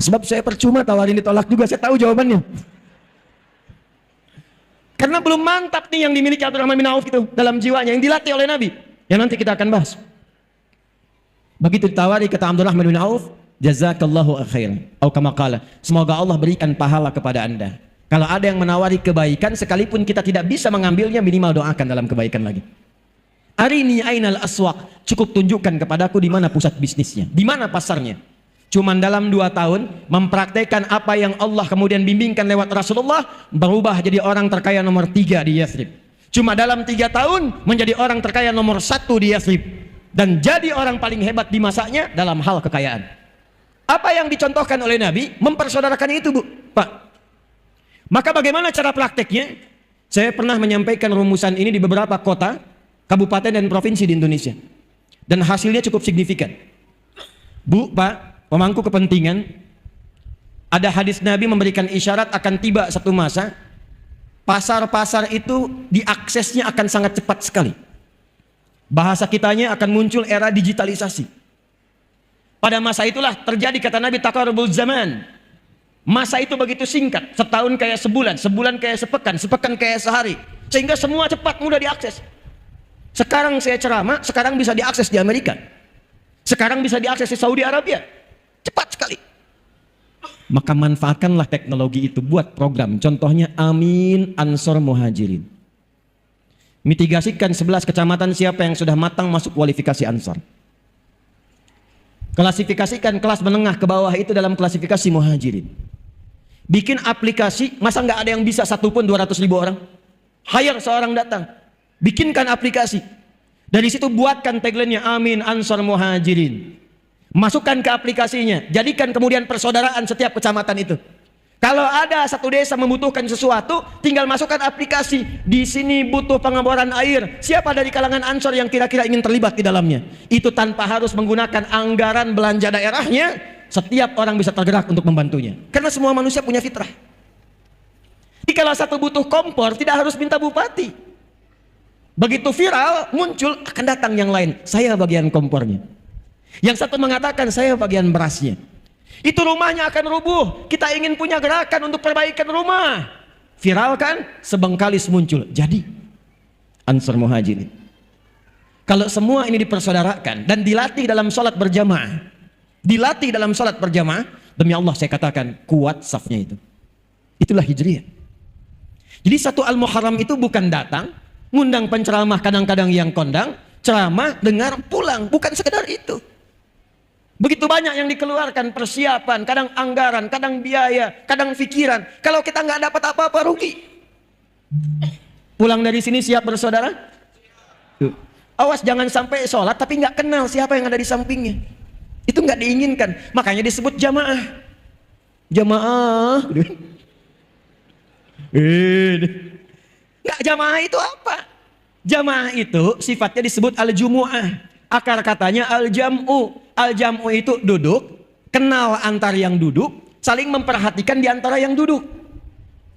Speaker 1: Sebab saya percuma tawarin ditolak juga, saya tahu jawabannya. Karena belum mantap nih yang dimiliki Abdurrahman bin Auf itu dalam jiwanya, yang dilatih oleh Nabi. Yang nanti kita akan bahas. Begitu ditawari kata Abdurrahman bin Auf, jazakallahu khairan, atau kama qala, semoga Allah berikan pahala kepada Anda. Kalau ada yang menawari kebaikan, sekalipun kita tidak bisa mengambilnya, minimal doakan dalam kebaikan lagi. Arini ainal aswaq, cukup tunjukkan kepadaku di mana pusat bisnisnya, di mana pasarnya. Cuman dalam 2 tahun mempraktekkan apa yang Allah kemudian bimbingkan lewat Rasulullah, berubah jadi orang terkaya nomor 3 di Yathrib. Cuma dalam 3 tahun menjadi orang terkaya nomor 1 di Yathrib, dan jadi orang paling hebat di masanya dalam hal kekayaan. Apa yang dicontohkan oleh Nabi mempersaudarakan itu, Bu, Pak. Maka bagaimana cara prakteknya? Saya pernah menyampaikan rumusan ini di beberapa kota, kabupaten dan provinsi di Indonesia, dan hasilnya cukup signifikan. Bu, Pak, pemangku kepentingan, ada hadis Nabi memberikan isyarat akan tiba satu masa, pasar-pasar itu diaksesnya akan sangat cepat sekali. Bahasa kitanya akan muncul era digitalisasi. Pada masa itulah terjadi kata Nabi taqarrubul zaman. Masa itu begitu singkat, setahun kayak sebulan, sebulan kayak sepekan, sepekan kayak sehari, sehingga semua cepat mudah diakses. Sekarang saya ceramah, sekarang bisa diakses di Amerika, sekarang bisa diakses di Saudi Arabia, cepat sekali. Maka manfaatkanlah teknologi itu buat program. Contohnya Amin Ansor Muhajirin. Mitigasikan 11 kecamatan siapa yang sudah matang masuk kualifikasi Ansor. Klasifikasikan kelas menengah ke bawah itu dalam klasifikasi Muhajirin. Bikin aplikasi, masa nggak ada yang bisa satupun 200.000 orang? Hire seorang datang, bikinkan aplikasi. Dari situ buatkan tagline-nya Amin Ansor Muhajirin. Masukkan ke aplikasinya, jadikan kemudian persaudaraan setiap kecamatan itu. Kalau ada satu desa membutuhkan sesuatu, tinggal masukkan aplikasi. Di sini butuh pengeboran air. Siapa dari kalangan Ansor yang kira-kira ingin terlibat di dalamnya? Itu tanpa harus menggunakan anggaran belanja daerahnya. Setiap orang bisa tergerak untuk membantunya. Karena semua manusia punya fitrah. Jadi kalau satu butuh kompor, tidak harus minta bupati. Begitu viral, muncul, akan datang yang lain. Saya bagian kompornya. Yang satu mengatakan, saya bagian berasnya. Itu rumahnya akan rubuh. Kita ingin punya gerakan untuk perbaikan rumah. Viral kan? Sebengkalis muncul. Jadi Ansor Muhajirin. Kalau semua ini dipersaudarakan dan dilatih dalam sholat berjamaah, dilatih dalam sholat berjamaah, demi Allah saya katakan kuat safnya itu. Itulah hijriyah. Jadi satu Al-Muharram itu bukan datang, ngundang penceramah kadang-kadang yang kondang, ceramah, dengar, pulang. Bukan sekedar itu. Begitu banyak yang dikeluarkan, persiapan, kadang anggaran, kadang biaya, kadang pikiran. Kalau kita nggak dapat apa-apa, rugi. Pulang dari sini siap bersaudara? Awas jangan sampai sholat tapi nggak kenal siapa yang ada di sampingnya. Itu nggak diinginkan. Makanya disebut jamaah. Jamaah. Nggak, jamaah itu apa? Jamaah itu sifatnya disebut al-jumu'ah. Akar katanya al-jam'u. Al-jam'u itu duduk, kenal antar yang duduk, saling memperhatikan di antara yang duduk.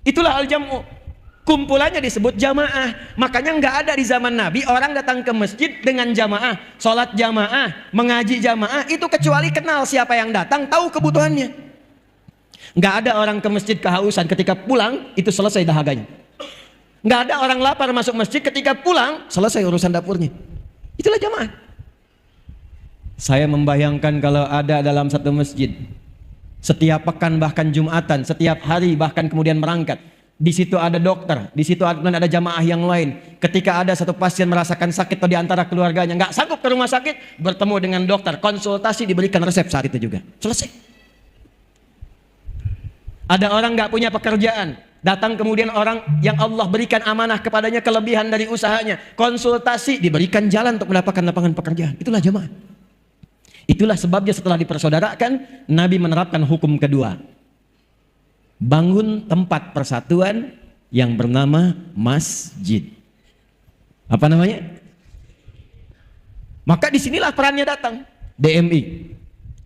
Speaker 1: Itulah al-jam'u. kumpulannya disebut jamaah. Makanya nggak ada di zaman Nabi orang datang ke masjid dengan jamaah, sholat jamaah, mengaji jamaah, itu kecuali kenal siapa yang datang, tahu kebutuhannya. Nggak ada orang ke masjid kehausan, ketika pulang itu selesai dahaganya. Nggak ada orang lapar masuk masjid, ketika pulang selesai urusan dapurnya. Itulah jamaah. Saya membayangkan kalau ada dalam satu masjid, setiap pekan bahkan Jumatan, setiap hari bahkan kemudian berangkat. Di situ ada dokter, di situ ada jamaah yang lain. Ketika ada satu pasien merasakan sakit atau di antara keluarganya nggak sanggup ke rumah sakit, bertemu dengan dokter, konsultasi, diberikan resep saat itu juga. Selesai. Ada orang nggak punya pekerjaan, datang kemudian orang yang Allah berikan amanah kepadanya kelebihan dari usahanya, konsultasi, diberikan jalan untuk mendapatkan lapangan pekerjaan. Itulah jamaah. Itulah sebabnya setelah dipersaudarakan, Nabi menerapkan hukum kedua. Bangun tempat persatuan yang bernama masjid. Apa namanya? Maka disinilah perannya datang. DMI,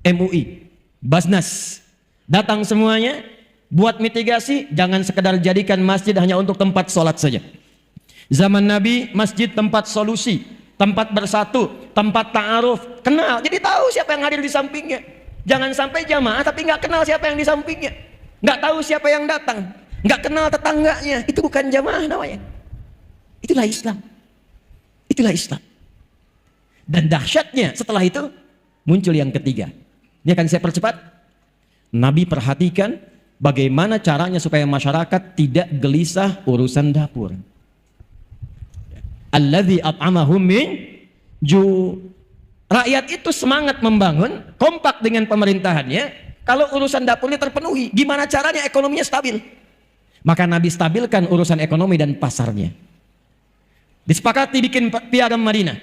Speaker 1: MUI, Basnas. Datang semuanya, buat mitigasi, jangan sekedar jadikan masjid hanya untuk tempat sholat saja. Zaman Nabi, masjid tempat solusi, tempat bersatu, tempat ta'aruf, kenal, jadi tahu siapa yang hadir di sampingnya. Jangan sampai jamaah tapi nggak kenal siapa yang di sampingnya, nggak tahu siapa yang datang, nggak kenal tetangganya. Itu bukan jamaah namanya. Itulah Islam. Itulah Islam. Dan dahsyatnya setelah itu muncul yang ketiga. Ini akan saya percepat. Nabi perhatikan bagaimana caranya supaya masyarakat tidak gelisah urusan dapur. Alladzi at'amahum min ju'. Rakyat itu semangat membangun, kompak dengan pemerintahannya. Kalau urusan dapurnya terpenuhi, gimana caranya ekonominya stabil? Maka Nabi stabilkan urusan ekonomi dan pasarnya. Disepakati bikin piagam Madinah.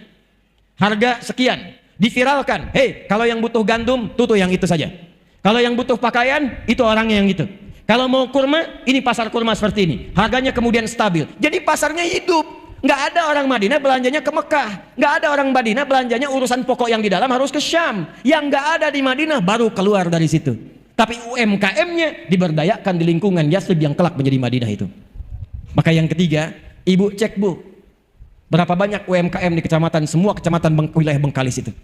Speaker 1: Harga sekian, diviralkan. Hei, kalau yang butuh gandum, tutu yang itu saja. Kalau yang butuh pakaian, itu orangnya yang itu. Kalau mau kurma, ini pasar kurma seperti ini. Harganya kemudian stabil. Jadi pasarnya hidup. Nggak ada orang Madinah belanjanya ke Mekah. Nggak ada orang Madinah belanjanya urusan pokok yang di dalam harus ke Syam. Yang nggak ada di Madinah baru keluar dari situ. Tapi UMKM-nya diberdayakan di lingkungan Yathrib yang kelak menjadi Madinah itu. Maka yang ketiga, ibu cek bu, berapa banyak UMKM di kecamatan, semua kecamatan wilayah Bengkalis itu.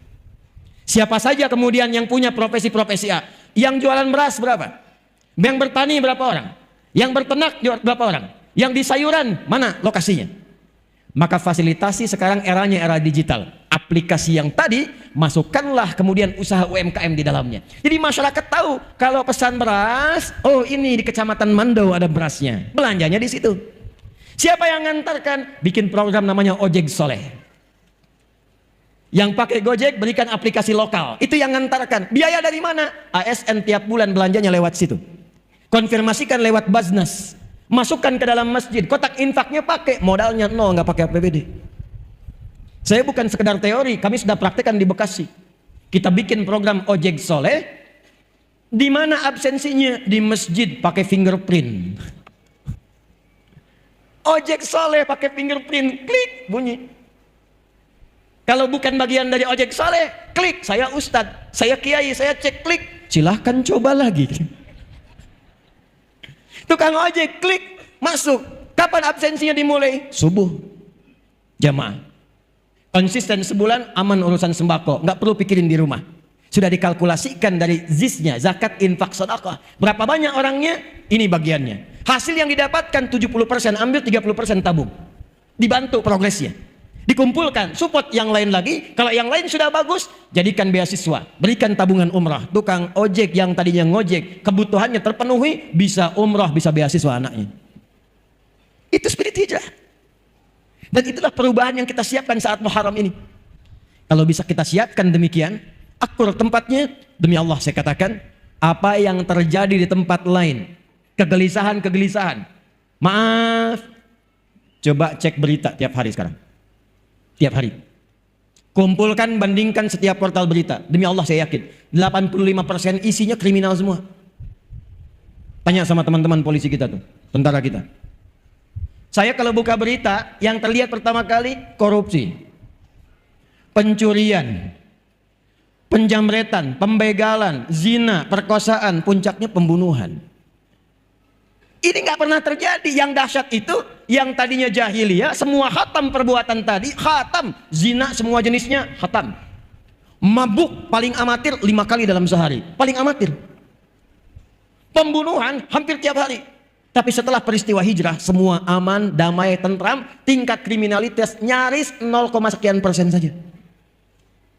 Speaker 1: Siapa saja kemudian yang punya profesi-profesi A. Yang jualan beras berapa? Yang bertani berapa orang? Yang berternak berapa orang? Yang di sayuran mana lokasinya? Maka fasilitasi sekarang eranya era digital. Aplikasi yang tadi masukkanlah kemudian usaha UMKM di dalamnya. Jadi masyarakat tahu kalau pesan beras, oh ini di kecamatan Mando ada berasnya. Belanjanya di situ. Siapa yang ngantarkan? Bikin program namanya Ojek Soleh. Yang pakai Gojek berikan aplikasi lokal. Itu yang ngantarkan. Biaya dari mana? ASN tiap bulan belanjanya lewat situ. Konfirmasikan lewat Basnas. Masukkan ke dalam masjid, kotak infaknya pakai, modalnya nol, nggak pakai APBD. Saya bukan sekedar teori, kami sudah praktekkan di Bekasi. Kita bikin program Ojek Soleh, di mana absensinya di masjid pakai fingerprint. Ojek Soleh pakai fingerprint, klik bunyi. Kalau bukan bagian dari Ojek Soleh, klik. Saya ustadz, saya kiai, saya cek, klik. Silahkan coba lagi. Tukang ojek klik masuk. Kapan absensinya dimulai? Subuh. Jamaah. Konsisten sebulan aman urusan sembako, nggak perlu pikirin di rumah. Sudah dikalkulasikan dari zisnya, zakat, infak, sedekah. Berapa banyak orangnya? Ini bagiannya. Hasil yang didapatkan 70% ambil, 30% tabung. Dibantu progresnya. Dikumpulkan, support yang lain lagi. Kalau yang lain sudah bagus, jadikan beasiswa, berikan tabungan umrah. Tukang ojek yang tadinya ngojek, kebutuhannya terpenuhi, bisa umrah, bisa beasiswa anaknya. Itu spirit hijrah. Dan itulah perubahan yang kita siapkan saat Muharram ini. Kalau bisa kita siapkan demikian, akur tempatnya, demi Allah saya katakan, apa yang terjadi di tempat lain, kegelisahan, maaf, coba cek berita tiap hari sekarang. Tiap hari. Kumpulkan, bandingkan setiap portal berita. Demi Allah saya yakin 85% isinya kriminal semua. Tanya sama teman-teman polisi kita tuh, tentara kita. Saya kalau buka berita, yang terlihat pertama kali korupsi, pencurian, penjamretan, pembegalan, zina, perkosaan, puncaknya pembunuhan. Ini nggak pernah terjadi. Yang dahsyat itu, yang tadinya jahiliyah, semua khatam perbuatan tadi, khatam. Zina semua jenisnya, khatam. Mabuk paling amatir 5 kali dalam sehari. Paling amatir. Pembunuhan hampir tiap hari. Tapi setelah peristiwa hijrah, semua aman, damai, tentram. Tingkat kriminalitas nyaris 0, sekian persen saja.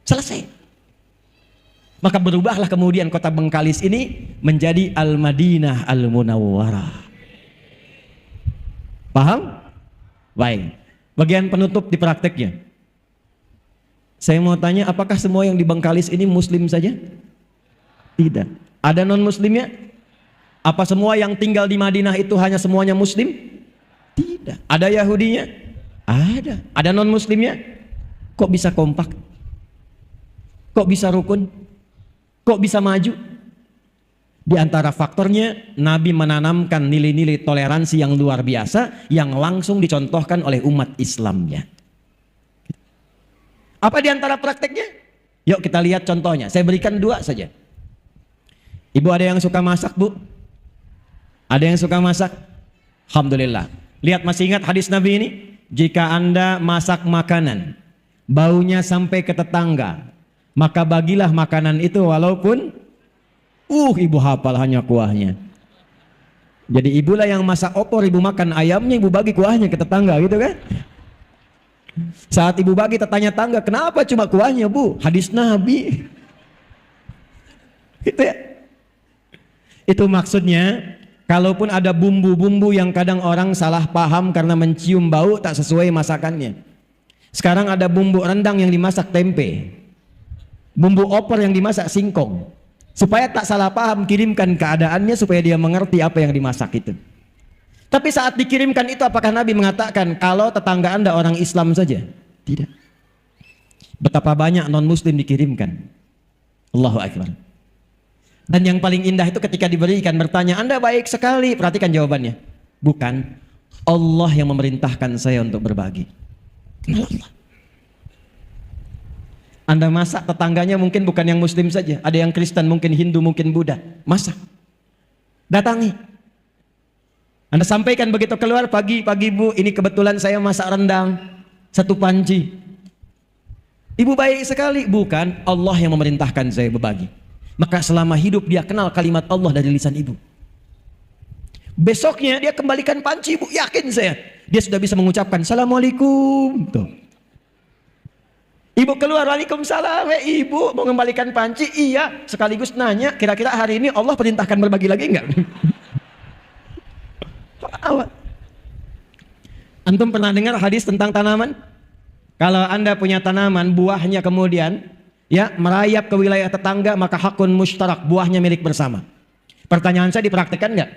Speaker 1: Selesai. Maka berubahlah kemudian kota Bengkalis ini menjadi Al-Madinah Al-Munawwarah. Paham? Baik. Bagian penutup di prakteknya. Saya mau tanya, apakah semua yang di Bengkalis ini muslim saja? Tidak. Ada non-muslimnya? Apa semua yang tinggal di Madinah itu hanya semuanya muslim? Tidak. Ada Yahudinya? Ada. Ada non-muslimnya? Kok bisa kompak? Kok bisa rukun? Kok bisa maju? Di antara faktornya, Nabi menanamkan nilai-nilai toleransi yang luar biasa yang langsung dicontohkan oleh umat Islamnya. Apa di antara prakteknya? Yuk kita lihat contohnya. Saya berikan 2 saja. Ibu ada yang suka masak, Bu? Ada yang suka masak? Alhamdulillah. Lihat, masih ingat hadis Nabi ini? Jika Anda masak makanan, baunya sampai ke tetangga, maka bagilah makanan itu walaupun ibu hafal hanya kuahnya. Jadi ibulah yang masak opor, ibu makan ayamnya, ibu bagi kuahnya ke tetangga, gitu kan? Saat ibu bagi, tetangga, kenapa cuma kuahnya, Bu? Hadis Nabi. Gitu ya. Itu maksudnya, kalaupun ada bumbu-bumbu yang kadang orang salah paham karena mencium bau tak sesuai masakannya. Sekarang ada bumbu rendang yang dimasak tempe. Bumbu opor yang dimasak singkong. Supaya tak salah paham, kirimkan keadaannya supaya dia mengerti apa yang dimasak itu. Tapi saat dikirimkan itu, apakah Nabi mengatakan kalau tetangga Anda orang Islam saja? Tidak. Betapa banyak non-muslim dikirimkan. Allahu Akbar. Dan yang paling indah itu ketika diberikan, bertanya, Anda baik sekali. Perhatikan jawabannya. Bukan. Allah yang memerintahkan saya untuk berbagi. Kenal Allah. Anda masak, tetangganya mungkin bukan yang muslim saja. Ada yang Kristen, mungkin Hindu, mungkin Buddha. Masak. Datangi. Anda sampaikan begitu keluar, pagi Bu, ini kebetulan saya masak rendang 1 panci. Ibu baik sekali. Bukan, Allah yang memerintahkan saya berbagi. Maka selama hidup dia kenal kalimat Allah dari lisan ibu. Besoknya dia kembalikan panci, Bu, yakin saya. Dia sudah bisa mengucapkan Assalamualaikum. Tuh. Ibu keluar, Waalaikumsalam. Ibu mau mengembalikan panci? Iya. Sekaligus nanya, kira-kira hari ini Allah perintahkan berbagi lagi enggak? Antum pernah dengar hadis tentang tanaman? Kalau Anda punya tanaman, buahnya kemudian merayap ke wilayah tetangga, maka hakun mustarak, buahnya milik bersama. Pertanyaan saya, dipraktikkan enggak?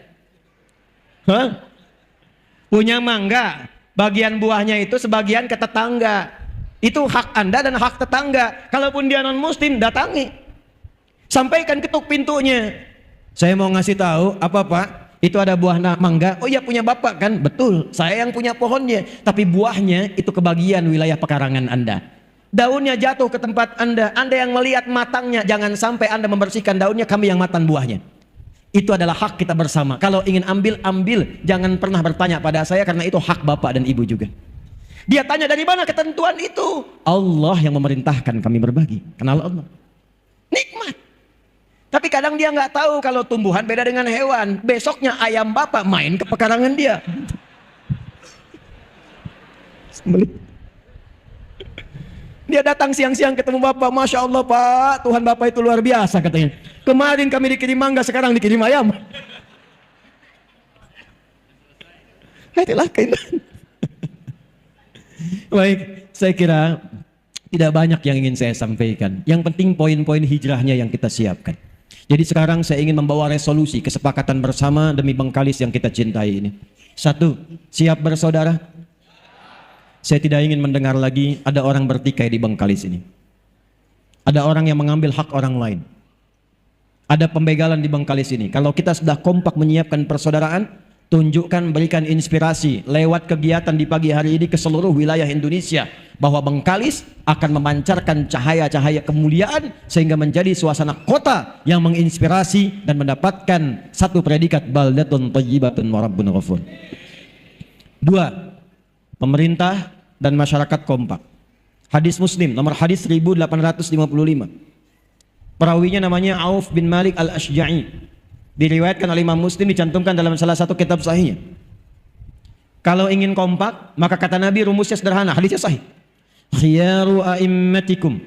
Speaker 1: Punya mangga, bagian buahnya itu sebagian ke tetangga. Itu hak Anda dan hak tetangga. Kalaupun dia non muslim, datangi. Sampaikan, ketuk pintunya. Saya mau ngasih tahu, apa Pak? Itu ada buah mangga. Oh iya, punya Bapak kan? Betul, saya yang punya pohonnya. Tapi buahnya itu kebagian wilayah pekarangan Anda. Daunnya jatuh ke tempat Anda. Anda yang melihat matangnya. Jangan sampai Anda membersihkan daunnya, kami yang makan buahnya. Itu adalah hak kita bersama. Kalau ingin ambil, ambil. Jangan pernah bertanya pada saya, karena itu hak Bapak dan Ibu juga. Dia tanya, dari mana ketentuan itu? Allah yang memerintahkan kami berbagi. Kenal Allah. Nikmat. Tapi kadang dia nggak tahu kalau tumbuhan beda dengan hewan. Besoknya ayam Bapak main ke pekarangan dia. Dia datang siang-siang ketemu Bapak. Masya Allah Pak, Tuhan Bapak itu luar biasa katanya. Kemarin kami dikirim mangga, sekarang dikirim ayam. Itulah keindahan. Baik, saya kira tidak banyak yang ingin saya sampaikan. Yang penting poin-poin hijrahnya yang kita siapkan. Jadi sekarang saya ingin membawa resolusi kesepakatan bersama demi Bengkalis yang kita cintai ini. 1, siap bersaudara? Saya tidak ingin mendengar lagi ada orang bertikai di Bengkalis ini. Ada orang yang mengambil hak orang lain. Ada pembegalan di Bengkalis ini. Kalau kita sudah kompak menyiapkan persaudaraan, tunjukkan, berikan inspirasi lewat kegiatan di pagi hari ini ke seluruh wilayah Indonesia bahwa Bengkalis akan memancarkan cahaya-cahaya kemuliaan sehingga menjadi suasana kota yang menginspirasi dan mendapatkan satu predikat baldatun thayyibatun wa rabbun ghafur. 2. Pemerintah dan masyarakat kompak. Hadis Muslim nomor hadis 1855. Perawinya namanya Auf bin Malik al-Ashja'i. Diriwayatkan oleh Imam Muslim, dicantumkan dalam salah satu kitab sahihnya. Kalau ingin kompak, maka kata Nabi rumusnya sederhana, hadisnya sahih. Khiyaru a'immatikum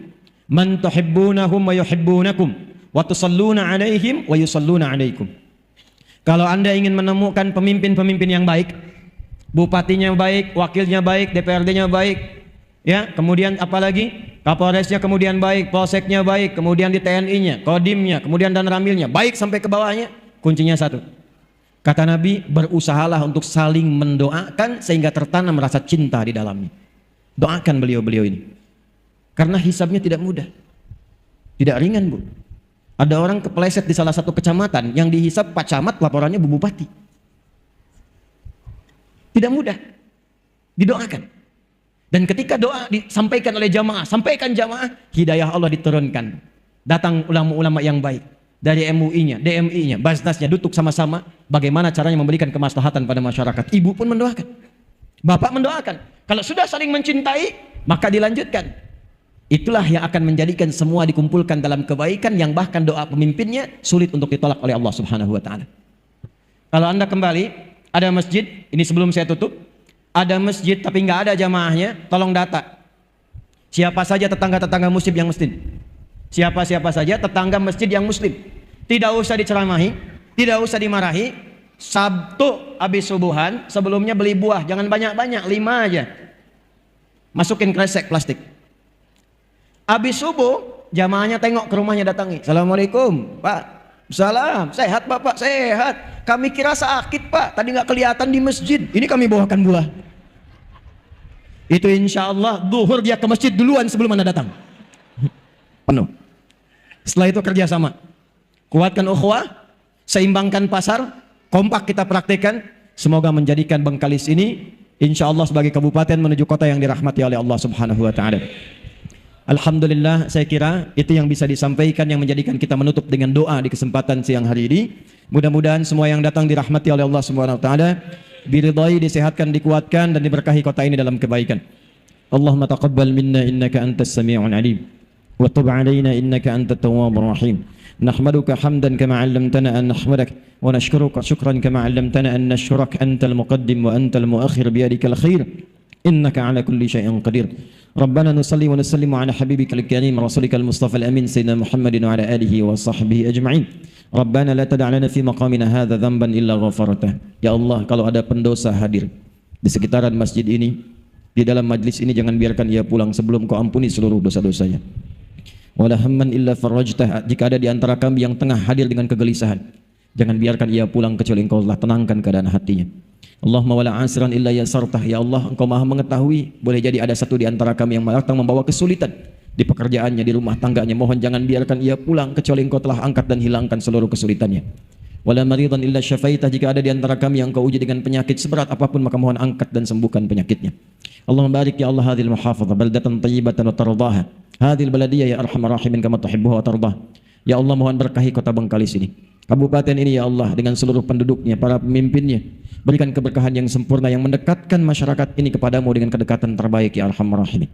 Speaker 1: man tuhibbunahum wa yuhibbunakum wa tusalluna alaihim wa yusalluna alaikum. Kalau Anda ingin menemukan pemimpin-pemimpin yang baik, bupatinya baik, wakilnya baik, DPRD-nya baik, ya, kemudian apalagi Kapolresnya kemudian baik, Polseknya baik, kemudian di TNI-nya, Kodimnya, kemudian dan Ramilnya baik sampai ke bawahnya, kuncinya satu. Kata Nabi, berusahalah untuk saling mendoakan sehingga tertanam rasa cinta di dalamnya. Doakan beliau-beliau ini, karena hisabnya tidak mudah, tidak ringan, Bu. Ada orang kepleset di salah satu kecamatan yang dihisab Pak Camat, laporannya Bu Bupati. Tidak mudah, didoakan. Dan ketika doa disampaikan oleh jamaah, sampaikan jamaah, hidayah Allah diturunkan. Datang ulama-ulama yang baik dari MUI-nya, DMI-nya, Basnasnya, duduk sama-sama bagaimana caranya memberikan kemaslahatan pada masyarakat. Ibu pun mendoakan, bapak mendoakan. Kalau sudah saling mencintai, maka dilanjutkan. Itulah yang akan menjadikan semua dikumpulkan dalam kebaikan yang bahkan doa pemimpinnya sulit untuk ditolak oleh Allah Subhanahu wa taala. Kalau Anda kembali, ada masjid, ini sebelum saya tutup, ada masjid tapi nggak ada jamaahnya, tolong data siapa saja tetangga-tetangga muslim yang muslim, siapa saja tetangga masjid yang muslim. Tidak usah diceramahi, tidak usah dimarahi. Sabtu habis subuhan sebelumnya beli buah, jangan banyak-banyak, 5 aja, masukin kresek plastik. Habis subuh jamaahnya tengok ke rumahnya, datangi, Assalamualaikum Pak. Salam, sehat Bapak? Sehat. Kami kira sakit Pak, tadi nggak kelihatan di masjid, ini kami bawakan buah. Itu insya Allah duhur dia ke masjid duluan sebelum Anda datang, penuh. Setelah itu kerjasama, kuatkan ukhuwah, seimbangkan pasar, kompak kita praktekkan. Semoga menjadikan Bengkalis ini insya Allah sebagai kabupaten menuju kota yang dirahmati oleh Allah Subhanahu wa taala. Alhamdulillah, saya kira itu yang bisa disampaikan yang menjadikan kita menutup dengan doa di kesempatan siang hari ini. Mudah-mudahan semua yang datang dirahmati oleh Allah Subhanahu wa taala, diridhai, disehatkan, dikuatkan dan diberkahi kota ini dalam kebaikan. Allahumma taqabbal minna innaka antas sami'un alim wa tub 'alaina innaka antat tawwabur rahim. Nahmaduka hamdan kama 'allamtana an nahmadak wa nashkuruka syukran kama 'allamtana an nashkurak antal muqaddim wa antal muakhir biyadikal khair innaka 'ala kulli syai'in qadir. ربنا نصلي ونسلم على حبيبك الكريم رسولك المصطفى الأمين سيدنا محمد وعلى آله وصحبه أجمعين. ربنا لا تدع لنا في مقامنا هذا ذنبا إلا غفرته. Ya Allah, kalau ada pendosa hadir di sekitaran masjid ini, di dalam majlis ini, jangan biarkan ia pulang sebelum Kau ampuni seluruh dosa-dosanya. Wala hamman illa farajtah. Jika ada di antara kami yang tengah hadir dengan kegelisahan, jangan biarkan ia pulang kecuali Engkau telah tenangkan keadaan hatinya. Allahumma wala asran illa yasartah. Ya Allah, Engkau maha mengetahui, boleh jadi ada satu di antara kami yang datang membawa kesulitan di pekerjaannya, di rumah tangganya. Mohon jangan biarkan ia pulang kecuali Engkau telah angkat dan hilangkan seluruh kesulitannya. Wala maridan illa syafaitah. Jika ada di antara kami yang Engkau uji dengan penyakit seberat apapun, maka mohon angkat dan sembuhkan penyakitnya. Allahumma barik ya Allah hadhil muhafazah baldatan tayyibatan wa tardaha. Hadhil baladiyah ya arhamar rahimin kama tuhibbuha wa tardah. Ya Allah, mohon berkahi kota Bengkalis ini, kabupaten ini ya Allah, dengan seluruh penduduknya, para pemimpinnya. Berikan keberkahan yang sempurna yang mendekatkan masyarakat ini kepadamu dengan kedekatan terbaik ya arhamar rahimin.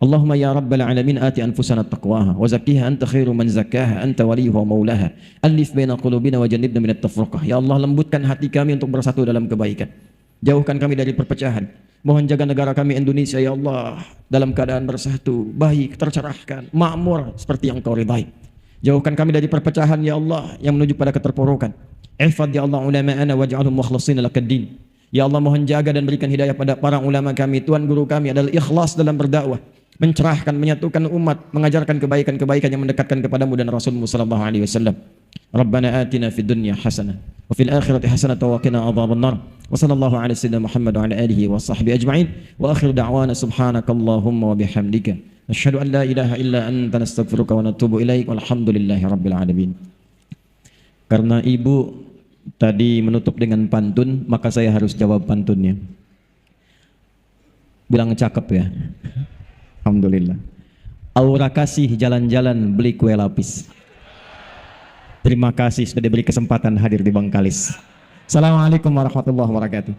Speaker 1: Allahumma ya rabbal alamin ati anfusana taqwaha wa zakkiha anta khairu man zakkaha anta waliyuha wa maulaha. Alif baina qulubina wa jannibna minat tafruqah. Ya Allah, lembutkan hati kami untuk bersatu dalam kebaikan. Jauhkan kami dari perpecahan. Mohon jaga negara kami Indonesia ya Allah dalam keadaan bersatu, baik, tercerahkan, makmur seperti yang Kau ridai. Jauhkan kami dari perpecahan ya Allah yang menuju pada keterpurukan. Ihfadz ya Allah ulama'ana waj'alhum mukhlishina lakad-din. Ya Allah, mohon jaga dan berikan hidayah pada para ulama kami. Tuan guru kami adalah ikhlas dalam berdakwah, mencerahkan, menyatukan umat, mengajarkan kebaikan-kebaikan yang mendekatkan kepadamu dan Rasulmu sallallahu alaihi wasallam. Rabbana atina fid dunya hasanah wa fil akhirati hasanah wa qina adzabannar. Wa sallallahu ala sayyidina Muhammad wa ala alihi wa sahbihi ajma'in. Wa akhiru da'wana subhanakallahumma wa bihamdika asyhadu an la ilaha illa anta nastaghfiruka wa natubu ilaik. Walhamdulillahi rabbil alamin. Karena ibu Tadi menutup dengan pantun, maka saya harus jawab pantunnya. Bilang cakep ya. Alhamdulillah. Aura kasih jalan-jalan beli kue lapis. Terima kasih sudah diberi kesempatan hadir di Bangkalis. Assalamualaikum warahmatullahi wabarakatuh.